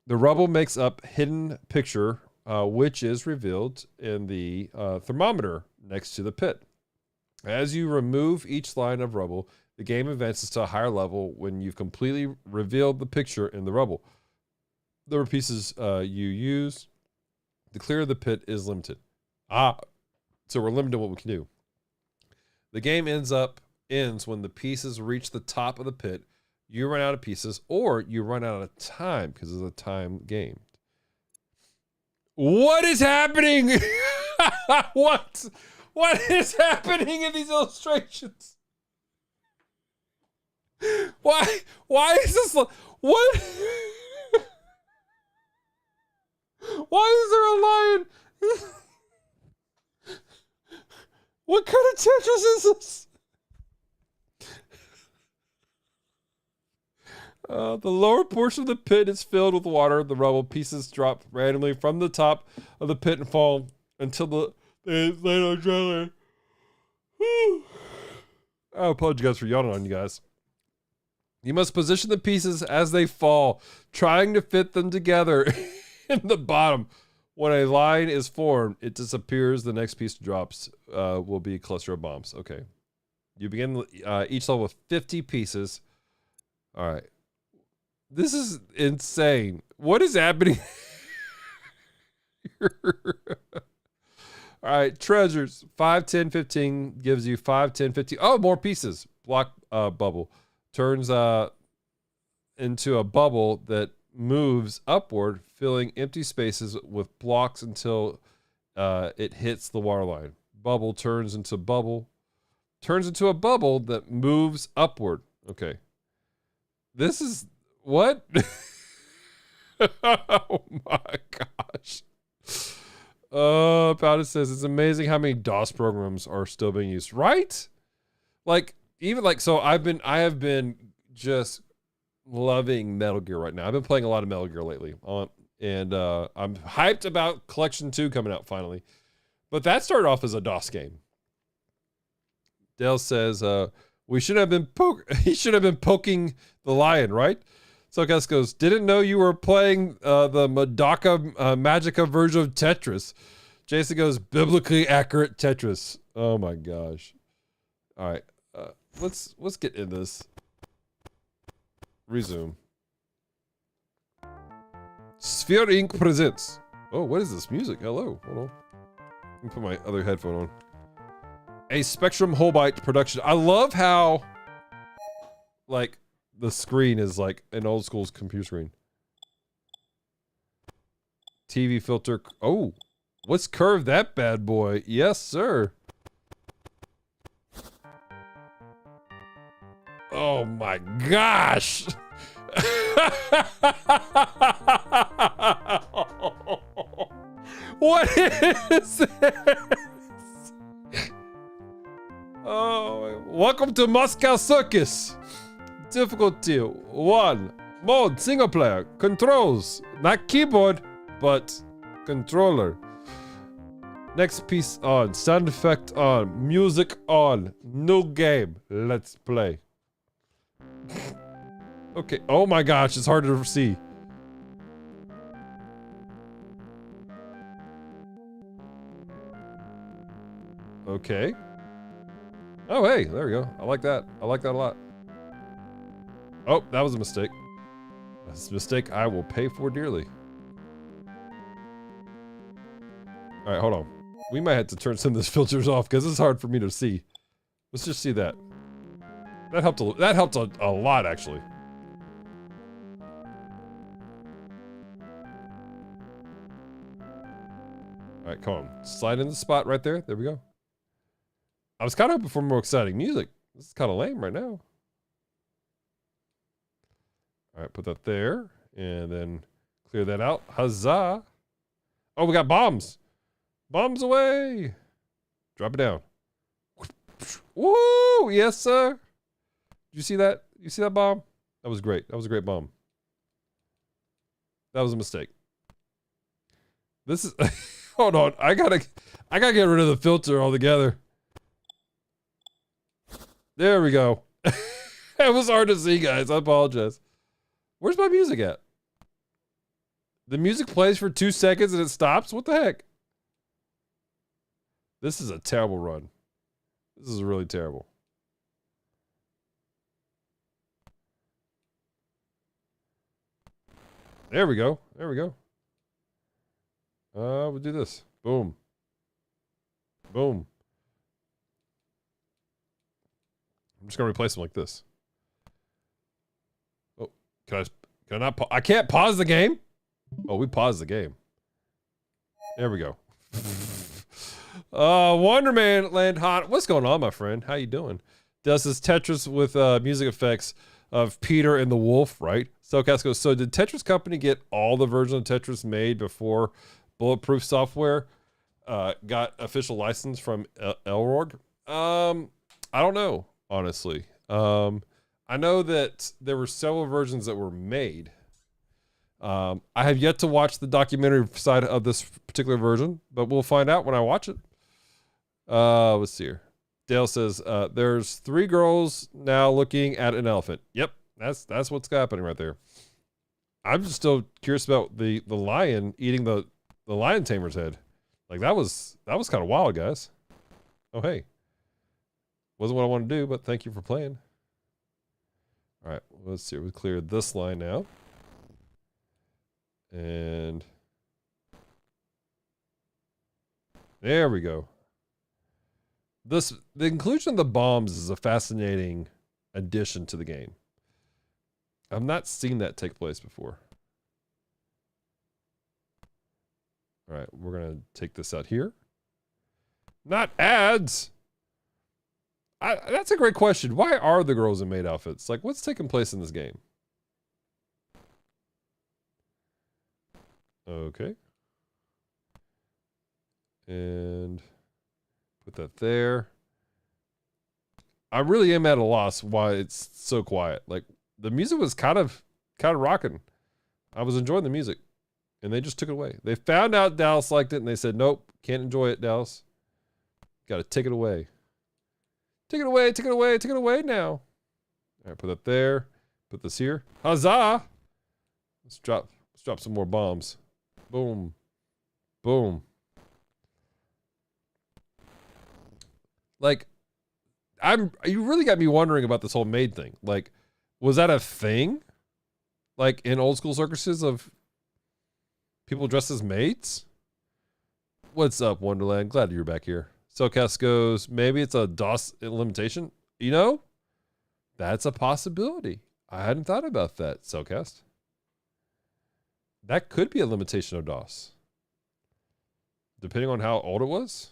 rubble makes up hidden picture, which is revealed in the thermometer next to the pit. As you remove each line of rubble, the game advances to a higher level when you've completely revealed the picture in the rubble. The number of pieces you use to clear the pit is limited. So we're limited to what we can do. The game ends when the pieces reach the top of the pit. You run out of pieces, or you run out of time because it's a time game. What is happening? What is happening in these illustrations? Why is this? What? Why is there a lion? What kind of Tetris is this? The lower portion of the pit is filled with water. The rubble pieces drop randomly from the top of the pit and fall until they land on dry land. I apologize for yawning on you guys. You must position the pieces as they fall, trying to fit them together in the bottom. When a line is formed, it disappears. The next piece drops will be a cluster of bombs. Okay. You begin each level with 50 pieces. All right. This is insane. What is happening? All right. Treasures. 5, 10, 15 gives you 5, 10, 15. Oh, more pieces. Block bubble. Turns into a bubble that moves upward, filling empty spaces with blocks until it hits the water line. Bubble turns into a bubble that moves upward. Okay. This is what? Oh my gosh. Powder says it's amazing how many DOS programs are still being used, right? Like, even like, so I have been just loving Metal Gear right now. I've been playing a lot of Metal Gear lately, and I'm hyped about Collection 2 coming out finally. But that started off as a DOS game. Dale says he should have been poking the lion, right? So Gus goes, didn't know you were playing the Magica version of Tetris. Jason goes, biblically accurate Tetris. Oh my gosh. All right, let's get in this. Resume. Sphere Inc. presents. Oh, what is this music? Hello. Hold on. Let me put my other headphone on. A Spectrum Holbein production. I love how, like, the screen is like an old school computer screen. TV filter. Oh, let's curve that bad boy. Yes, sir. Oh my gosh. What is this? Oh, welcome to Moscow Circus. Difficulty 1. Mode single player. Controls. Not keyboard, but controller. Next piece on. Sound effect on. Music on. New game. Let's play. Okay. Oh my gosh, it's hard to see. Okay. Oh, hey, there we go. I like that. I like that a lot. Oh, that was a mistake. That's a mistake I will pay for dearly. All right, hold on. We might have to turn some of these filters off because it's hard for me to see. Let's just see that. That helped a lot, actually. All right, come on. Slide in the spot right there. There we go. I was kind of hoping for more exciting music. This is kind of lame right now. All right, put that there. And then clear that out. Huzzah. Oh, we got bombs. Bombs away. Drop it down. Woo! Yes, sir. Did you see that? You see that bomb? That was great. That was a great bomb. That was a mistake. This is... Hold on. I gotta get rid of the filter altogether. There we go. It was hard to see, guys. I apologize. Where's my music at? The music plays for 2 seconds and it stops? What the heck? This is a terrible run. This is really terrible. There we go. There we go. We'll do this. Boom. Boom. I'm just gonna replace them like this. Oh, can I not I can't pause the game? Oh, we paused the game. There we go. Wonderman Land Hot. What's going on, my friend? How you doing? Does this Tetris with music effects of Peter and the Wolf, right? SoCast goes, so did Tetris Company get all the versions of Tetris made before Bulletproof Software got official license from Elrog? I don't know, honestly. I know that there were several versions that were made. I have yet to watch the documentary side of this particular version, but we'll find out when I watch it. Let's see here. Dale says, there's 3 girls now looking at an elephant. Yep, that's what's happening right there. I'm just still curious about the lion eating the lion tamer's head. Like that was kind of wild, guys. Oh, hey. Wasn't what I wanted to do, but thank you for playing. All right, let's see. We cleared this line now. And there we go. The inclusion of the bombs is a fascinating addition to the game. I've not seen that take place before. All right, we're going to take this out here. Not ads. That's a great question. Why are the girls in maid outfits? Like, what's taking place in this game? Okay. And put that there. I really am at a loss why it's so quiet. Like, the music was kind of rocking. I was enjoying the music. And they just took it away. They found out Dallas liked it and they said, nope, can't enjoy it, Dallas. Got to take it away. Take it away, take it away, take it away now. All right, put that there. Put this here. Huzzah! Let's drop some more bombs. Boom. Boom. Like, you really got me wondering about this whole maid thing. Like, was that a thing? Like in old school circuses of People dressed as maids? What's up, Wonderland? Glad you're back here. Cellcast goes, maybe it's a DOS limitation. You know, that's a possibility. I hadn't thought about that, Cellcast. That could be a limitation of DOS. Depending on how old it was.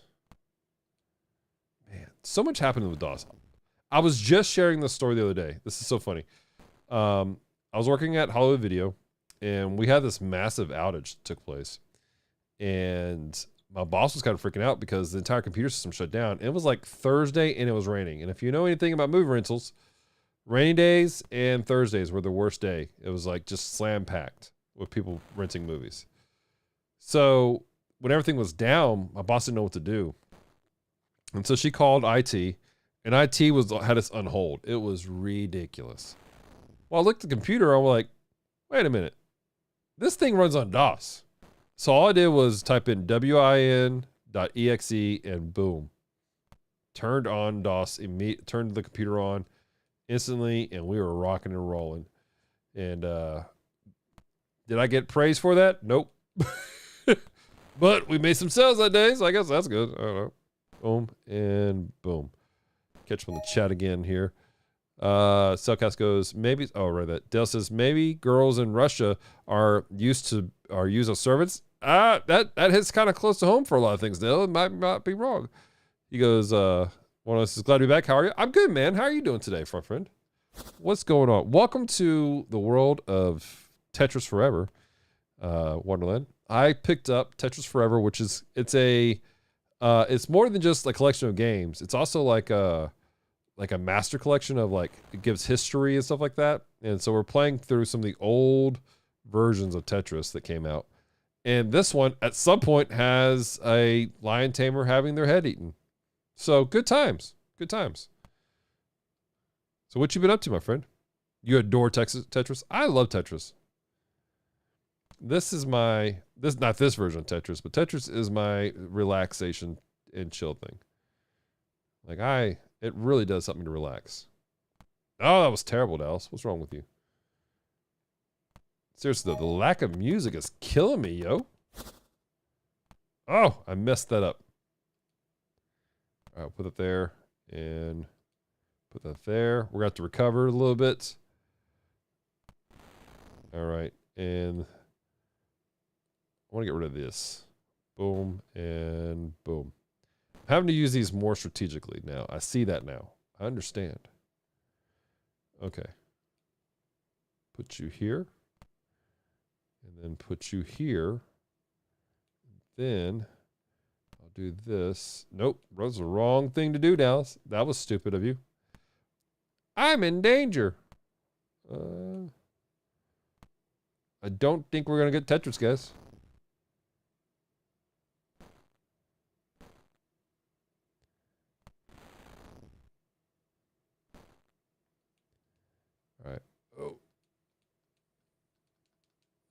Man, so much happened with DOS. I was just sharing this story the other day. This is so funny. I was working at Hollywood Video, and we had this massive outage that took place. And my boss was kind of freaking out because the entire computer system shut down. It was like Thursday, and it was raining. And if you know anything about movie rentals, rainy days and Thursdays were the worst day. It was like just slam packed with people renting movies. So when everything was down, my boss didn't know what to do. And so she called IT, and IT had us on hold. It was ridiculous. Well, I looked at the computer, I was like, wait a minute. This thing runs on DOS. So all I did was type in win.exe and boom. Turned on DOS, turned the computer on instantly, and we were rocking and rolling. And did I get praise for that? Nope. But we made some sales that day, so I guess that's good. I don't know. Boom and boom. Catch them in the chat again here. Cellcast goes, maybe, oh, right, that. Dale says, maybe girls in Russia are used as servants. That hits kind of close to home for a lot of things, Dale. It might not be wrong. He goes, one of us is glad to be back. How are you? I'm good, man. How are you doing today, my friend? What's going on? Welcome to the world of Tetris Forever, Wonderland. I picked up Tetris Forever, which is, it's more than just a collection of games. It's also like a master collection of, like, it gives history and stuff like that. And so we're playing through some of the old versions of Tetris that came out. And this one at some point has a lion tamer having their head eaten. So good times, good times. So what you been up to, my friend? You adore Tetris? I love Tetris. This is not this version of Tetris, but Tetris is my relaxation and chill thing. Like it really does something to relax. Oh, that was terrible, Dallas. What's wrong with you? Seriously, the lack of music is killing me, yo. Oh, I messed that up. All right, put it there and put that there. We're going to have to recover a little bit. All right, and I want to get rid of this. Boom and boom. I'm having to use these more strategically now. I see that now. I understand. Okay. Put you here. And then put you here. Then I'll do this. Nope. That was the wrong thing to do, Dallas. That was stupid of you. I'm in danger. I don't think we're going to get Tetris, guys. All right. Oh.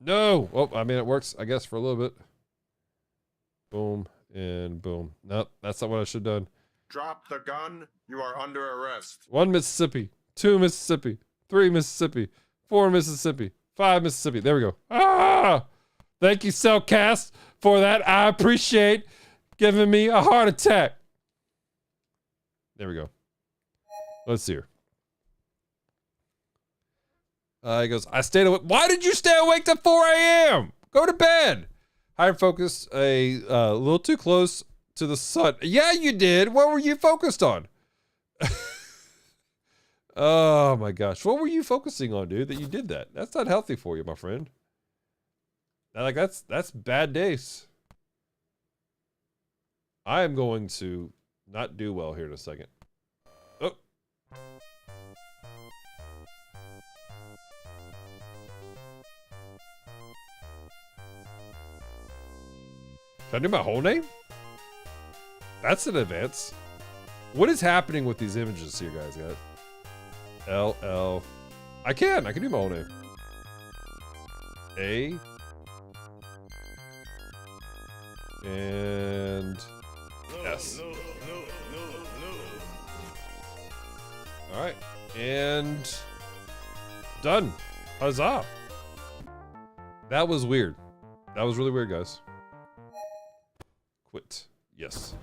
No. Oh, I mean, it works, I guess, for a little bit. Boom and boom. Nope, that's not what I should have done. Drop the gun. You are under arrest. 1 Mississippi, 2 Mississippi, 3 Mississippi, 4 Mississippi, 5 Mississippi. There we go. Ah! Thank you, Cellcast, for that. I appreciate giving me a heart attack. There we go. Let's see here. He goes, I stayed awake. Why did you stay awake till 4 a.m.? Go to bed. Higher focus, a little too close to the sun. Yeah, you did. What were you focused on? Oh my gosh. What were you focusing on, dude, that you did that? That's not healthy for you, my friend. Like, that's bad days. I am going to not do well here in a second. Oh. Can I do my whole name? That's an advance. What is happening with these images here, guys? LL. I can do my whole name. A. And S. All right. And done. Huzzah. That was weird. That was really weird, guys. Quit. Yes.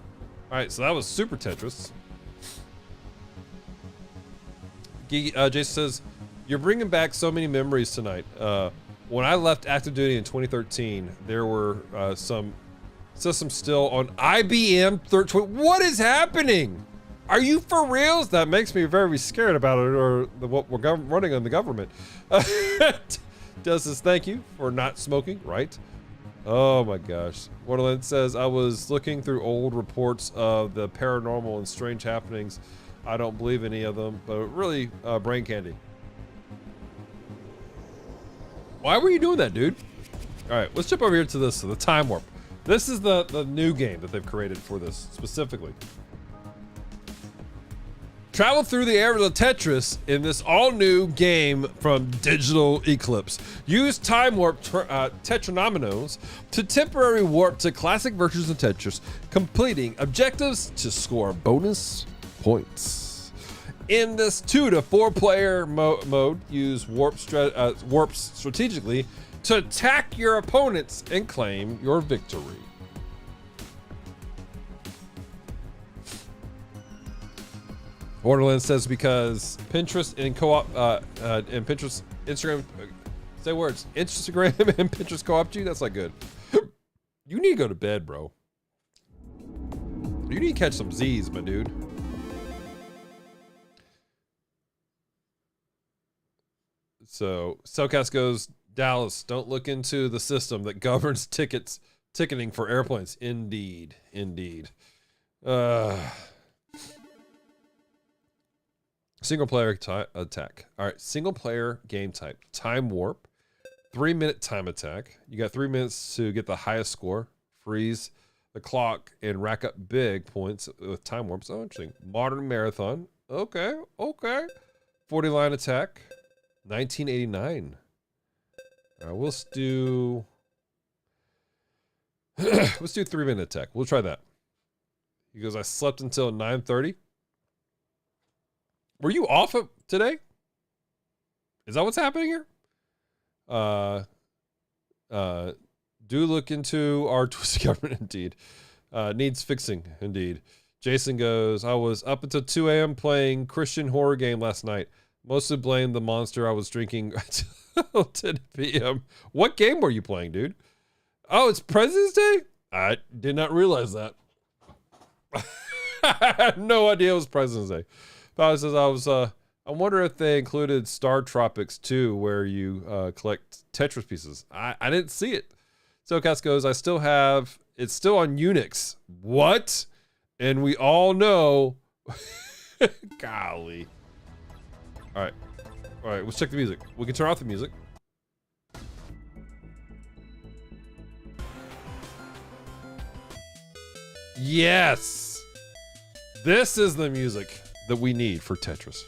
All right, so that was Super Tetris. Jason says, you're bringing back so many memories tonight. When I left active duty in 2013, there were some systems still on IBM 13. What is happening? Are you for reals? That makes me very scared about it, or what we're running on the government. Does this thank you for not smoking, right? Oh my gosh. Wonderland says, I was looking through old reports of the paranormal and strange happenings. I don't believe any of them, but really brain candy. Why were you doing that, dude? All right, let's jump over here to this, the Time Warp. This is the new game that they've created for this specifically. Travel through the era of Tetris in this all-new game from Digital Eclipse. Use Time Warp Tetronominos to temporary warp to classic versions of Tetris, completing objectives to score bonus points. In this 2 to 4 player mode, use warps strategically to attack your opponents and claim your victory. Borderlands says because Pinterest and co-op and Pinterest, Instagram, say words, Instagram and Pinterest co-opt you. That's not good. You need to go to bed, bro. You need to catch some Z's, my dude. So Cellcast goes, Dallas, don't look into the system that governs ticketing for airplanes. Indeed, indeed. Single player attack. All right, single player game type. Time warp. 3-minute time attack. You got 3 minutes to get the highest score. Freeze the clock and rack up big points with time warps. Oh, interesting. Modern marathon. Okay, okay. 40-line attack. 1989. All right, let's do 3-minute attack. We'll try that. He goes, I slept until 9:30. Were you off of today? Is that what's happening here? Do look into our twisted government, indeed. Needs fixing, indeed. Jason goes, I was up until 2 a.m. playing Christian horror game last night. Mostly blame the monster I was drinking until 10 p.m. What game were you playing, dude? Oh, it's President's Day? I did not realize that. I had no idea it was President's Day. Says I wonder if they included Star Tropics 2 where you collect Tetris pieces. I didn't see it. So Cass goes, it's still on Unix. What? And we all know. Golly. All right, let's check the music. We can turn off the music. Yes. This is the music that we need for Tetris.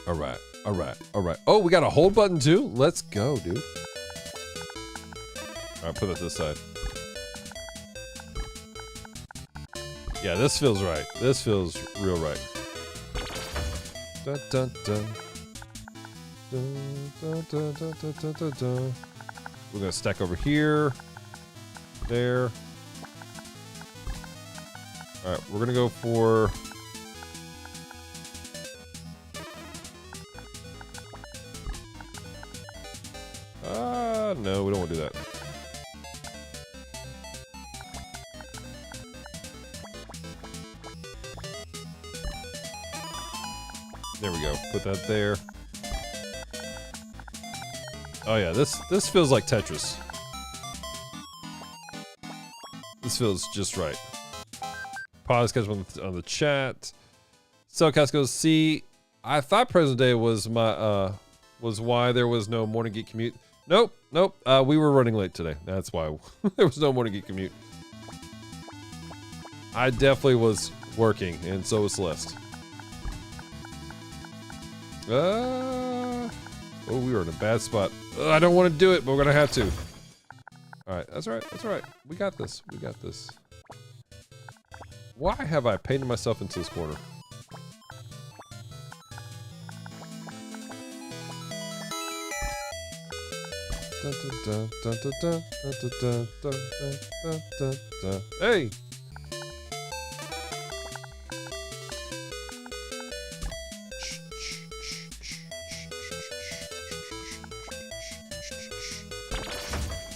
All right. Oh, we got a hold button too? Let's go, dude. All right, put that to the side. Yeah, this feels right. This feels real right. Dun, dun, dun. Dun, dun, dun, dun, dun, dun, dun. We're gonna stack over here. There. All right, we're gonna go for no, we don't want to do that. There we go. Put that there. Oh yeah, this feels like Tetris. This feels just right. Pause catch on the chat. Cellcast goes, see, I thought President Day was was why there was no Morning Geek commute. Nope. We were running late today. That's why there was no Morning Geek commute. I definitely was working, and so was Celeste. Oh, we were in a bad spot. I don't want to do it, but we're gonna have to. All right, that's all right. That's all right. We got this. We got this. Why have I painted myself into this corner? Hey!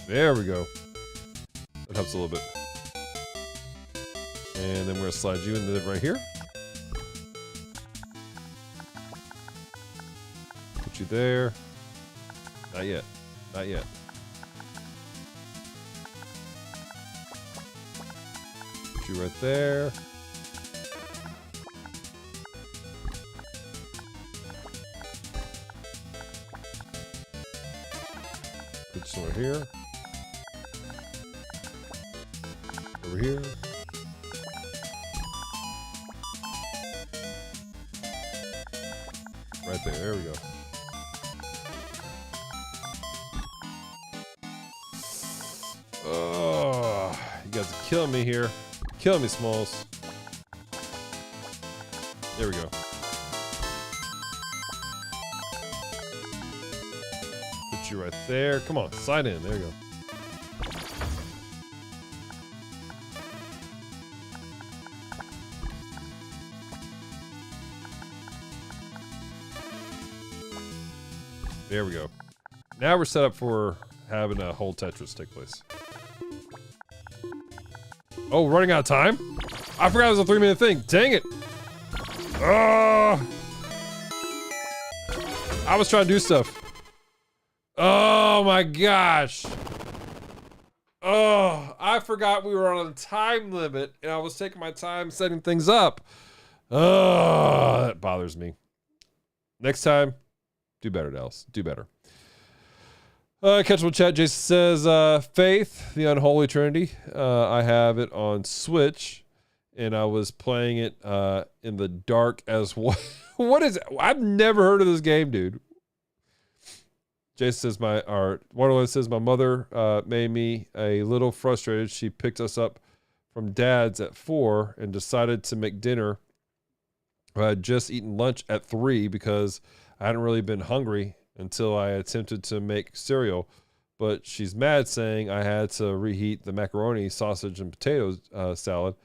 There we go. That helps a little bit. And then we're gonna slide you into right here. Put you there. Not yet. Not yet. Put you right there. Put this over here. Over here. Right there. There we go. Oh, you guys are killing me here. Killing me, Smalls. There we go. Put you right there. Come on, slide in. There you go. There we go. Now we're set up for having a whole Tetris take place. Oh, running out of time? I forgot it was a 3-minute thing. Dang it. I was trying to do stuff. Oh my gosh. Oh, I forgot we were on a time limit and I was taking my time setting things up. Oh, that bothers me. Next time, do better, Dallas. Do better. Catchable chat. Jason says, Faith, the Unholy Trinity. I have it on Switch, and I was playing it in the dark as well. What is it? I've never heard of this game, dude. Jason says, one says, my mother made me a little frustrated. She picked us up from dad's at 4 and decided to make dinner. I had just eaten lunch at 3 because I hadn't really been hungry until I attempted to make cereal, but she's mad saying I had to reheat the macaroni, sausage, and potato salad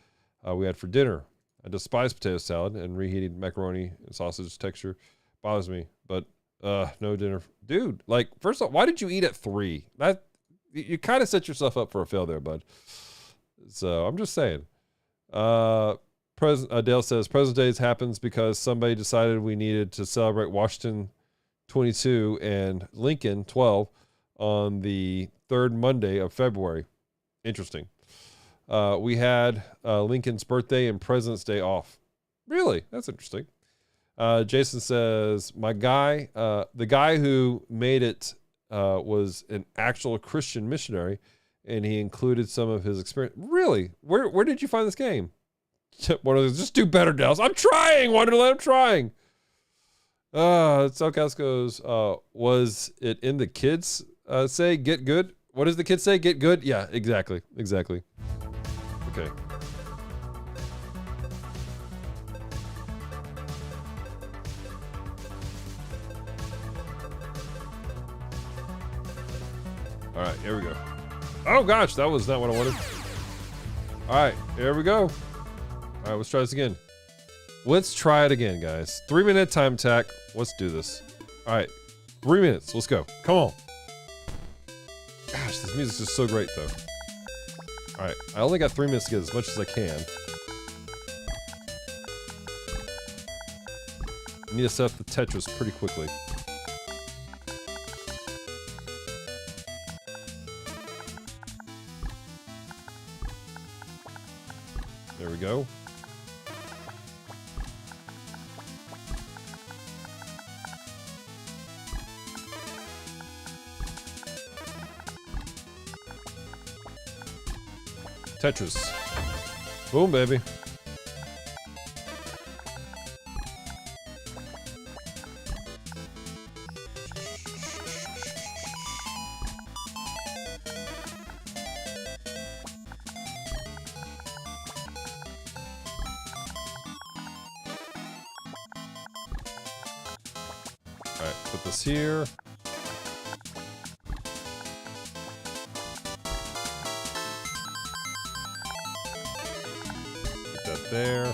we had for dinner. I despise potato salad, and reheating macaroni and sausage texture bothers me, but no dinner. Dude, like, first of all, why did you eat at 3? That you kind of set yourself up for a fail there, bud. So I'm just saying. Dale says, President's Day happens because somebody decided we needed to celebrate Washington 22 and Lincoln 12 on the third Monday of February. Interesting. We had Lincoln's birthday and President's Day off. Really? That's interesting. Jason says, the guy who made it was an actual Christian missionary, and he included some of his experience. Really? Where did you find this game? Just do better, Dallas. I'm trying, Wonderland. I'm trying. Cellcast goes, was it in the kids say get good? What does the kids say? Get good? Yeah, exactly. Okay. All right, here we go. Oh gosh, that was not what I wanted. All right, here we go. All right, let's try this again. Let's try it again, guys. 3-minute time attack. Let's do this. All right, 3 minutes. Let's go. Come on. Gosh, this music's just so great, though. All right, I only got 3 minutes to get as much as I can. I need to set up the Tetris pretty quickly. There we go. Tetris. Boom, baby. All right, put this here. there.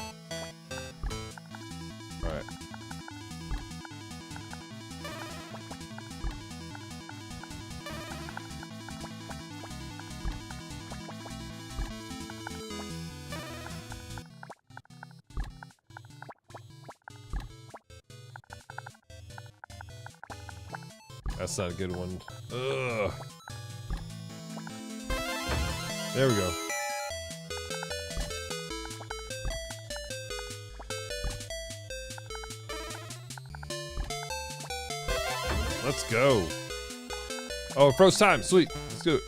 All right. That's not a good one. Ugh. There we go. Let's go. Oh, it froze time. Sweet. Let's do it.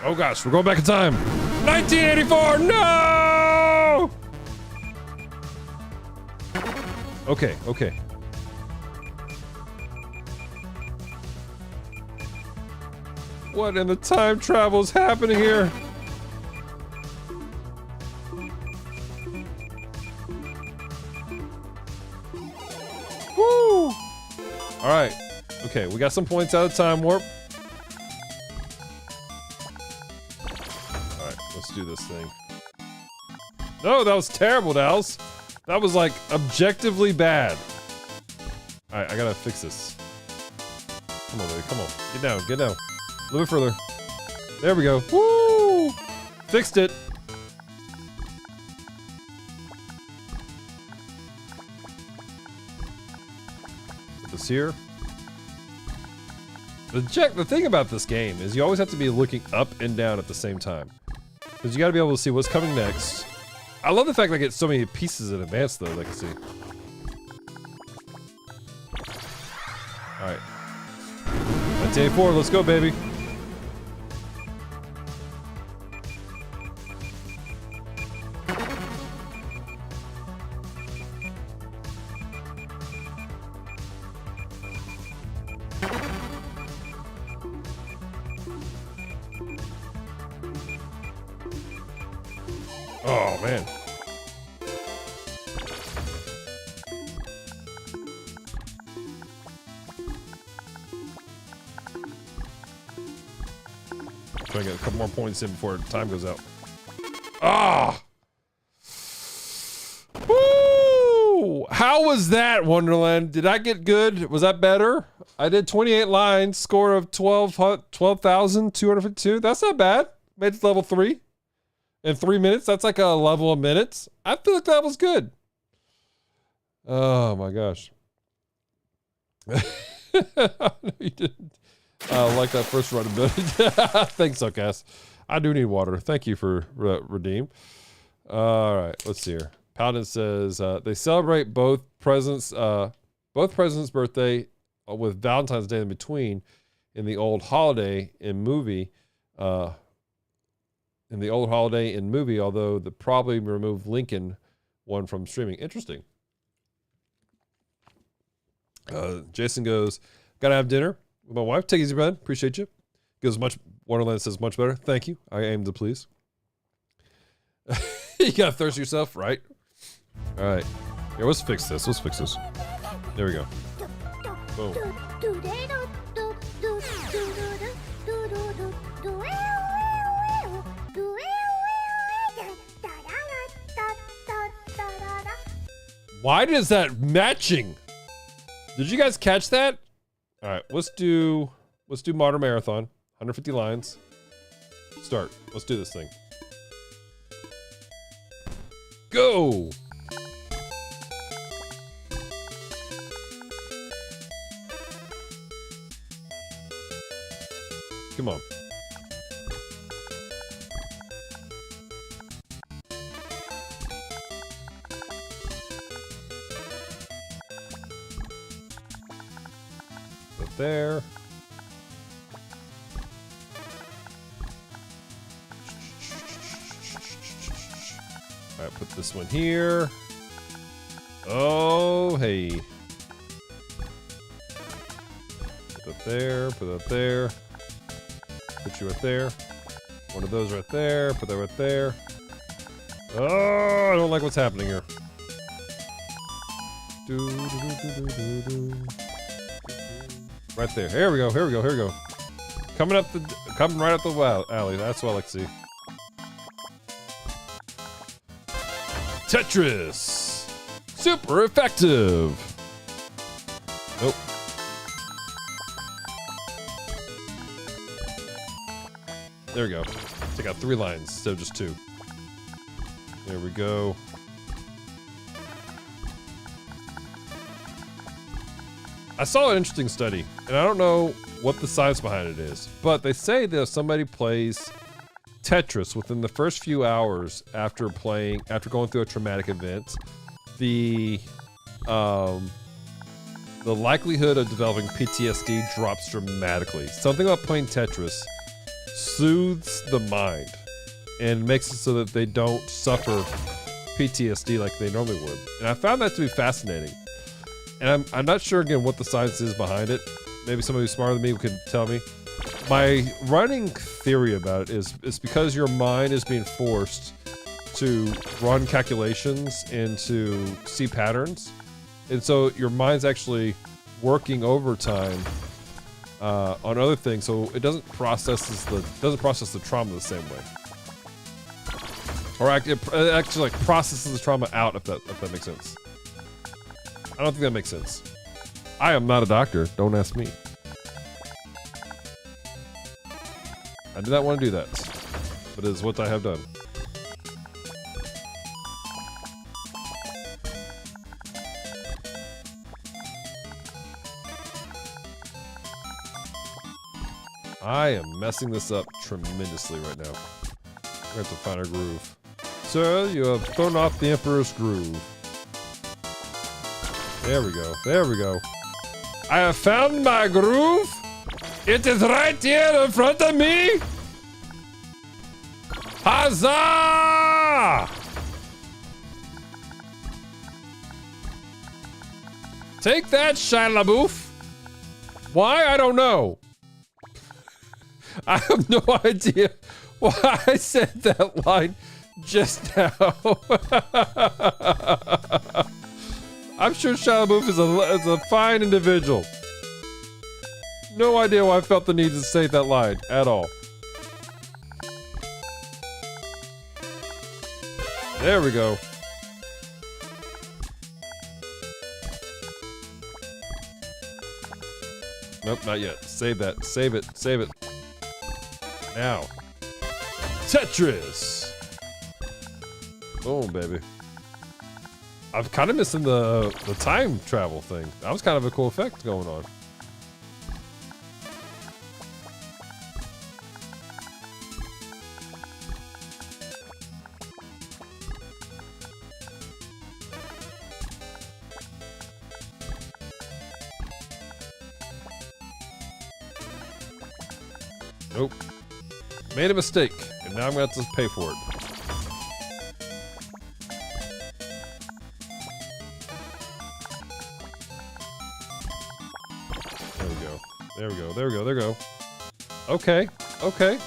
Oh gosh, we're going back in time. 1984, no! Okay, okay. What in the time travel is happening here? Woo! All right, okay, we got some points out of time warp. Let's do this thing. No, that was terrible, Dals. That was like objectively bad. All right, I gotta fix this. Come on, baby, come on. Get down, get down. A little bit further. There we go. Woo! Fixed it. Put this here. The thing about this game is you always have to be looking up and down at the same time. Because you got to be able to see what's coming next. I love the fact that I get so many pieces in advance, though, that I can see. Alright. 1984, let's go, baby. Oh, man. Try to get a couple more points in before time goes out. Ah! Woo! How was that, Wonderland? Did I get good? Was that better? I did 28 lines, score of 12,252. That's not bad. Made it to level 3. In 3 minutes, that's like a level of minutes. I feel like that was good. Oh my gosh. You didn't like that first run a bit. Thanks, Suckass. I do need water. Thank you for Redeem. All right, let's see here. Paladin says they celebrate both presidents' birthday with Valentine's Day in between in the old holiday in movie. Although they probably removed Lincoln one from streaming. Interesting. Jason goes, gotta have dinner with my wife. Take it easy, bud. Appreciate you. Goes much. Wonderland says much better. Thank you. I aim to please. You gotta thirst yourself, right? All right. Here, let's fix this. Let's fix this. There we go. Boom. Why does that matching? Did you guys catch that? All right, let's do Modern Marathon, 150 lines. Start. Let's do this thing. Go. Come on. There. All right, put this one here. Oh, hey. Put that there, put that there. Put you right there. One of those right there, put that right there. Oh, I don't like what's happening here. Right there. Here we go. Here we go. Here we go. Coming right up the alley. That's what I like to see. Tetris. Super effective. Nope. There we go. Take out 3 lines instead of just 2. There we go. I saw an interesting study, and I don't know what the science behind it is, but they say that if somebody plays Tetris within the first few hours after going through a traumatic event, the likelihood of developing PTSD drops dramatically. Something about playing Tetris soothes the mind and makes it so that they don't suffer PTSD like they normally would. And I found that to be fascinating. And I'm not sure again what the science is behind it. Maybe somebody who's smarter than me can tell me. My running theory about it is it's because your mind is being forced to run calculations and to see patterns. And so your mind's actually working overtime on other things, so it doesn't process the trauma the same way. Or it actually like processes the trauma out, if that makes sense. I don't think that makes sense. I am not a doctor. Don't ask me. I do not want to do that, but it is what I have done. I am messing this up tremendously right now. We're going to have to find a groove. Sir, you have thrown off the Emperor's groove. There we go. There we go. I have found my groove. It is right here in front of me. Huzzah! Take that, Shia LaBeouf. Why? I don't know. I have no idea why I said that line just now. I'm sure Shia LaBeouf is a fine individual. No idea why I felt the need to say that line at all. There we go. Nope, not yet. Save that. Save it. Save it. Now. Tetris! Boom, baby. I'm kind of missing the time travel thing. That was kind of a cool effect going on. Nope. Made a mistake, and now I'm gonna have to pay for it. There we go. There we go. There we go. There we go. Okay. Okay.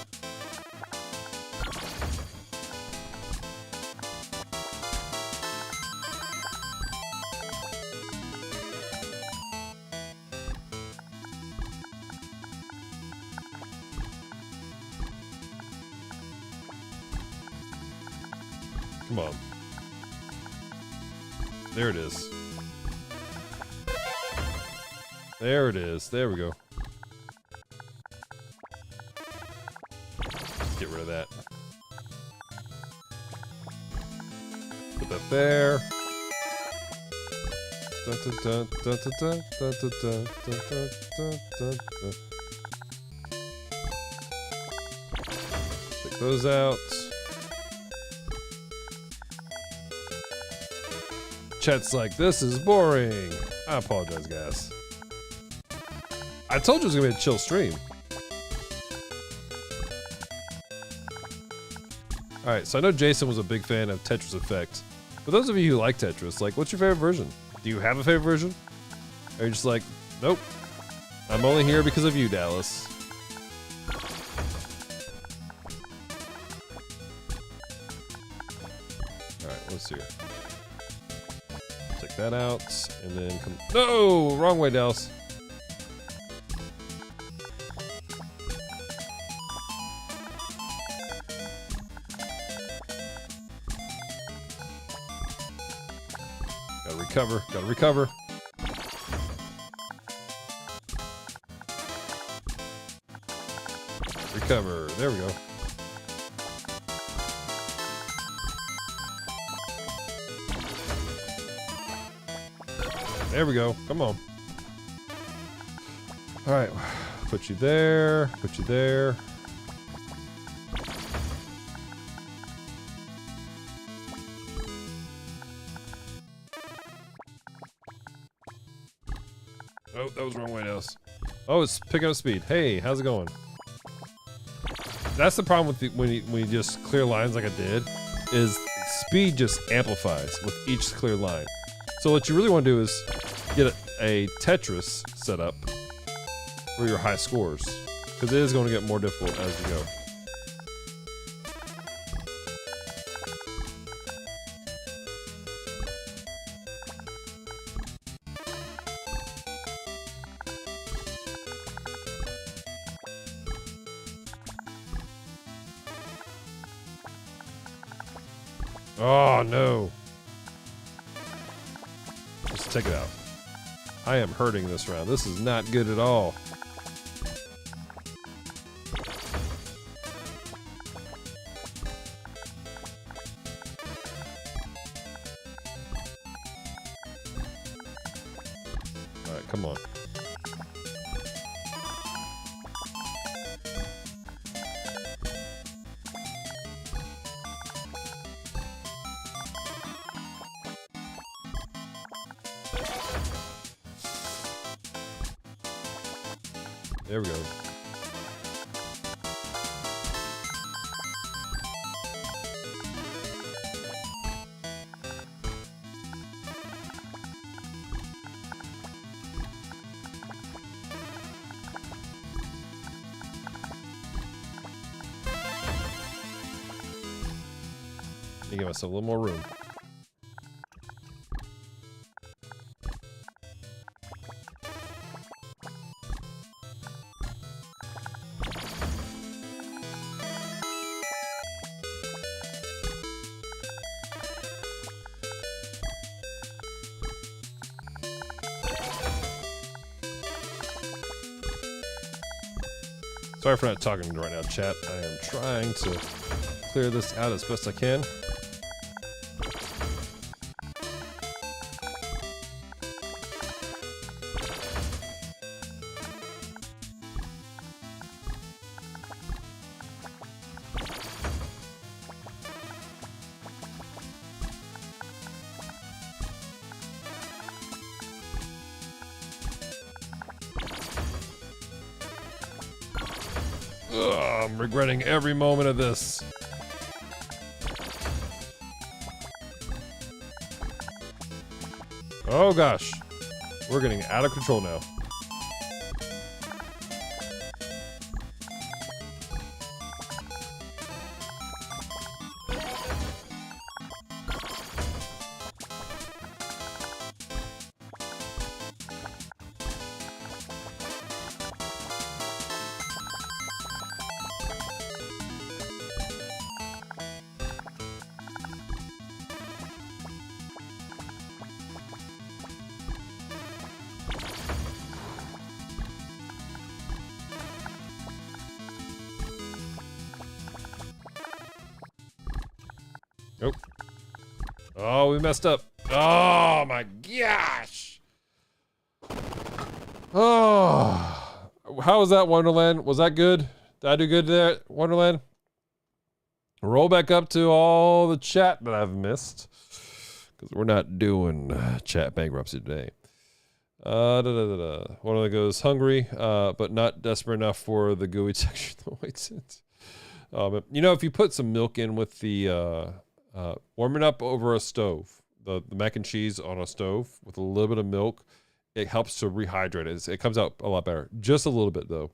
Come on. There it is. There it is. There we go. Let's get rid of that. Put that there. Take those out. Chat's like, this is boring. I apologize, guys. I told you it was gonna be a chill stream. Alright, so I know Jason was a big fan of Tetris Effect. For those of you who like Tetris, like, what's your favorite version? Do you have a favorite version? Or are you just like, nope. I'm only here because of you, Dallas. else here? Take that out, and then come. No, wrong way, Dallas. Gotta recover. Gotta recover. Recover. There we go. There we go. Come on. All right. Put you there. Put you there. Oh, that was the wrong way, Dallas. Oh, it's picking up speed. Hey, how's it going? That's the problem with when you just clear lines like I did, is speed just amplifies with each clear line. So what you really want to do is get a Tetris set up for your high scores, because it is going to get more difficult as you go. Oh no. Just take it out. I am hurting this round. This is not good at all. All right, come on. There we go. Let me give myself a little more room. Sorry for not talking right now, chat. I am trying to clear this out as best I can. Ugh, I'm regretting every moment of this. Oh gosh, we're getting out of control now. Nope. Oh, we messed up. Oh my gosh. Oh, how was that, Wonderland? Was that good? Did I do good there, Wonderland? Roll back up to all the chat that I've missed, because we're not doing chat bankruptcy today. One of them goes hungry, but not desperate enough for the gooey texture. You know, if you put some milk in with the warming up over a stove, the mac and cheese on a stove with a little bit of milk, it helps to rehydrate it. It comes out a lot better. Just a little bit though.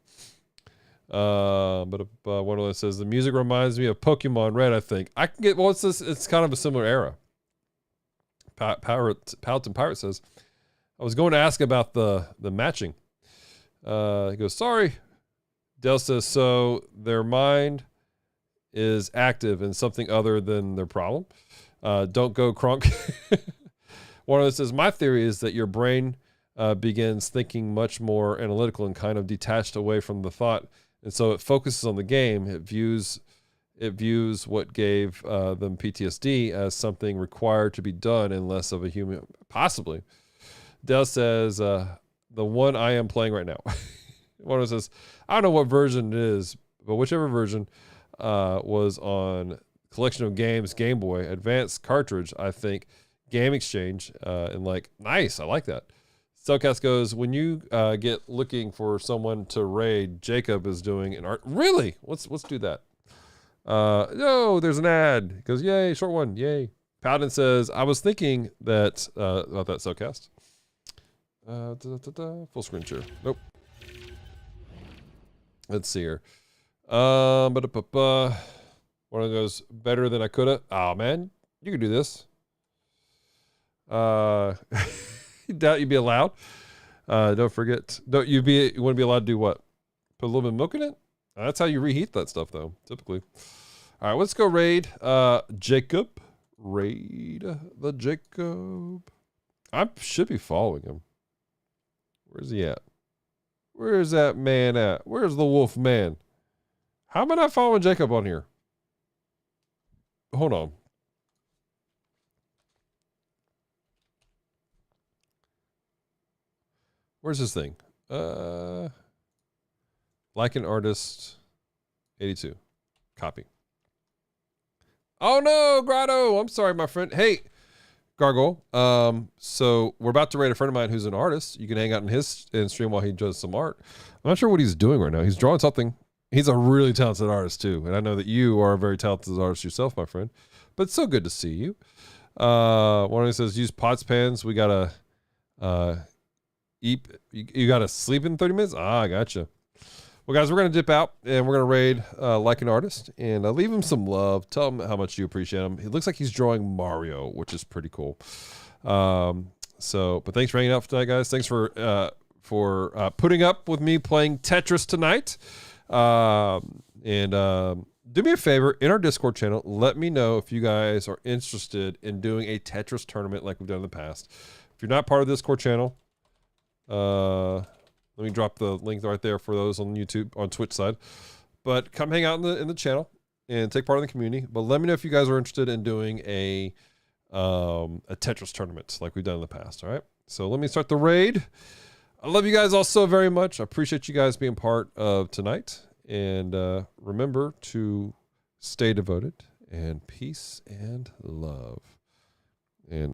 But one of them says the music reminds me of Pokemon Red. I think I can get. Well, it's kind of a similar era. Paladin Pirate says, I was going to ask about the matching. He goes, sorry. Dale says, so their mind is active in something other than their problem. Don't go crunk. One of them says, my theory is that your brain begins thinking much more analytical and kind of detached away from the thought. And so it focuses on the game. It views what gave them PTSD as something required to be done and less of a human. Possibly. Dell says, the one I am playing right now. One of them says, I don't know what version it is, but whichever version was on collection of games, Game Boy, Advanced cartridge, I think, Game Exchange, and like, nice, I like that. Cellcast goes, when you get looking for someone to raid, Jacob is doing an art. Really? Let's do that. No, there's an ad. He goes, yay, short one, yay. Paladin says, I was thinking that about that Cellcast. Full screen share. Nope. Let's see here. One of them goes, better than I could have. Oh man, you can do this. Doubt you'd be allowed. Don't forget. You want to be allowed to do what? Put a little bit of milk in it? That's how you reheat that stuff, though, typically. All right, let's go raid Jacob. Raid the Jacob. I should be following him. Where's he at? Where's that man at? Where's the wolf man? How am I not following Jacob on here? Hold on. Where's this thing? Like an artist, 82. Copy. Oh no, Grotto. I'm sorry, my friend. Hey, Gargoyle. So we're about to raid a friend of mine who's an artist. You can hang out in stream while he does some art. I'm not sure what he's doing right now. He's drawing something. He's a really talented artist too. And I know that you are a very talented artist yourself, my friend. But it's so good to see you. One of them says, use pots pans. We gotta eat. You gotta sleep in 30 minutes. I gotcha. Well, guys, we're going to dip out, and we're going to raid Like an Artist, and leave him some love. Tell him how much you appreciate him. It looks like he's drawing Mario, which is pretty cool. But thanks for hanging out tonight, guys. Thanks for putting up with me playing Tetris tonight. Do me a favor, in our Discord channel, let me know if you guys are interested in doing a Tetris tournament like we've done in the past. If you're not part of the Discord channel, let me drop the link right there for those on YouTube, on Twitch side. But come hang out in the channel and take part in the community. But let me know if you guys are interested in doing a Tetris tournament like we've done in the past. All right. So let me start the raid. I love you guys all so very much. I appreciate you guys being part of tonight. And remember to stay devoted and peace and love. And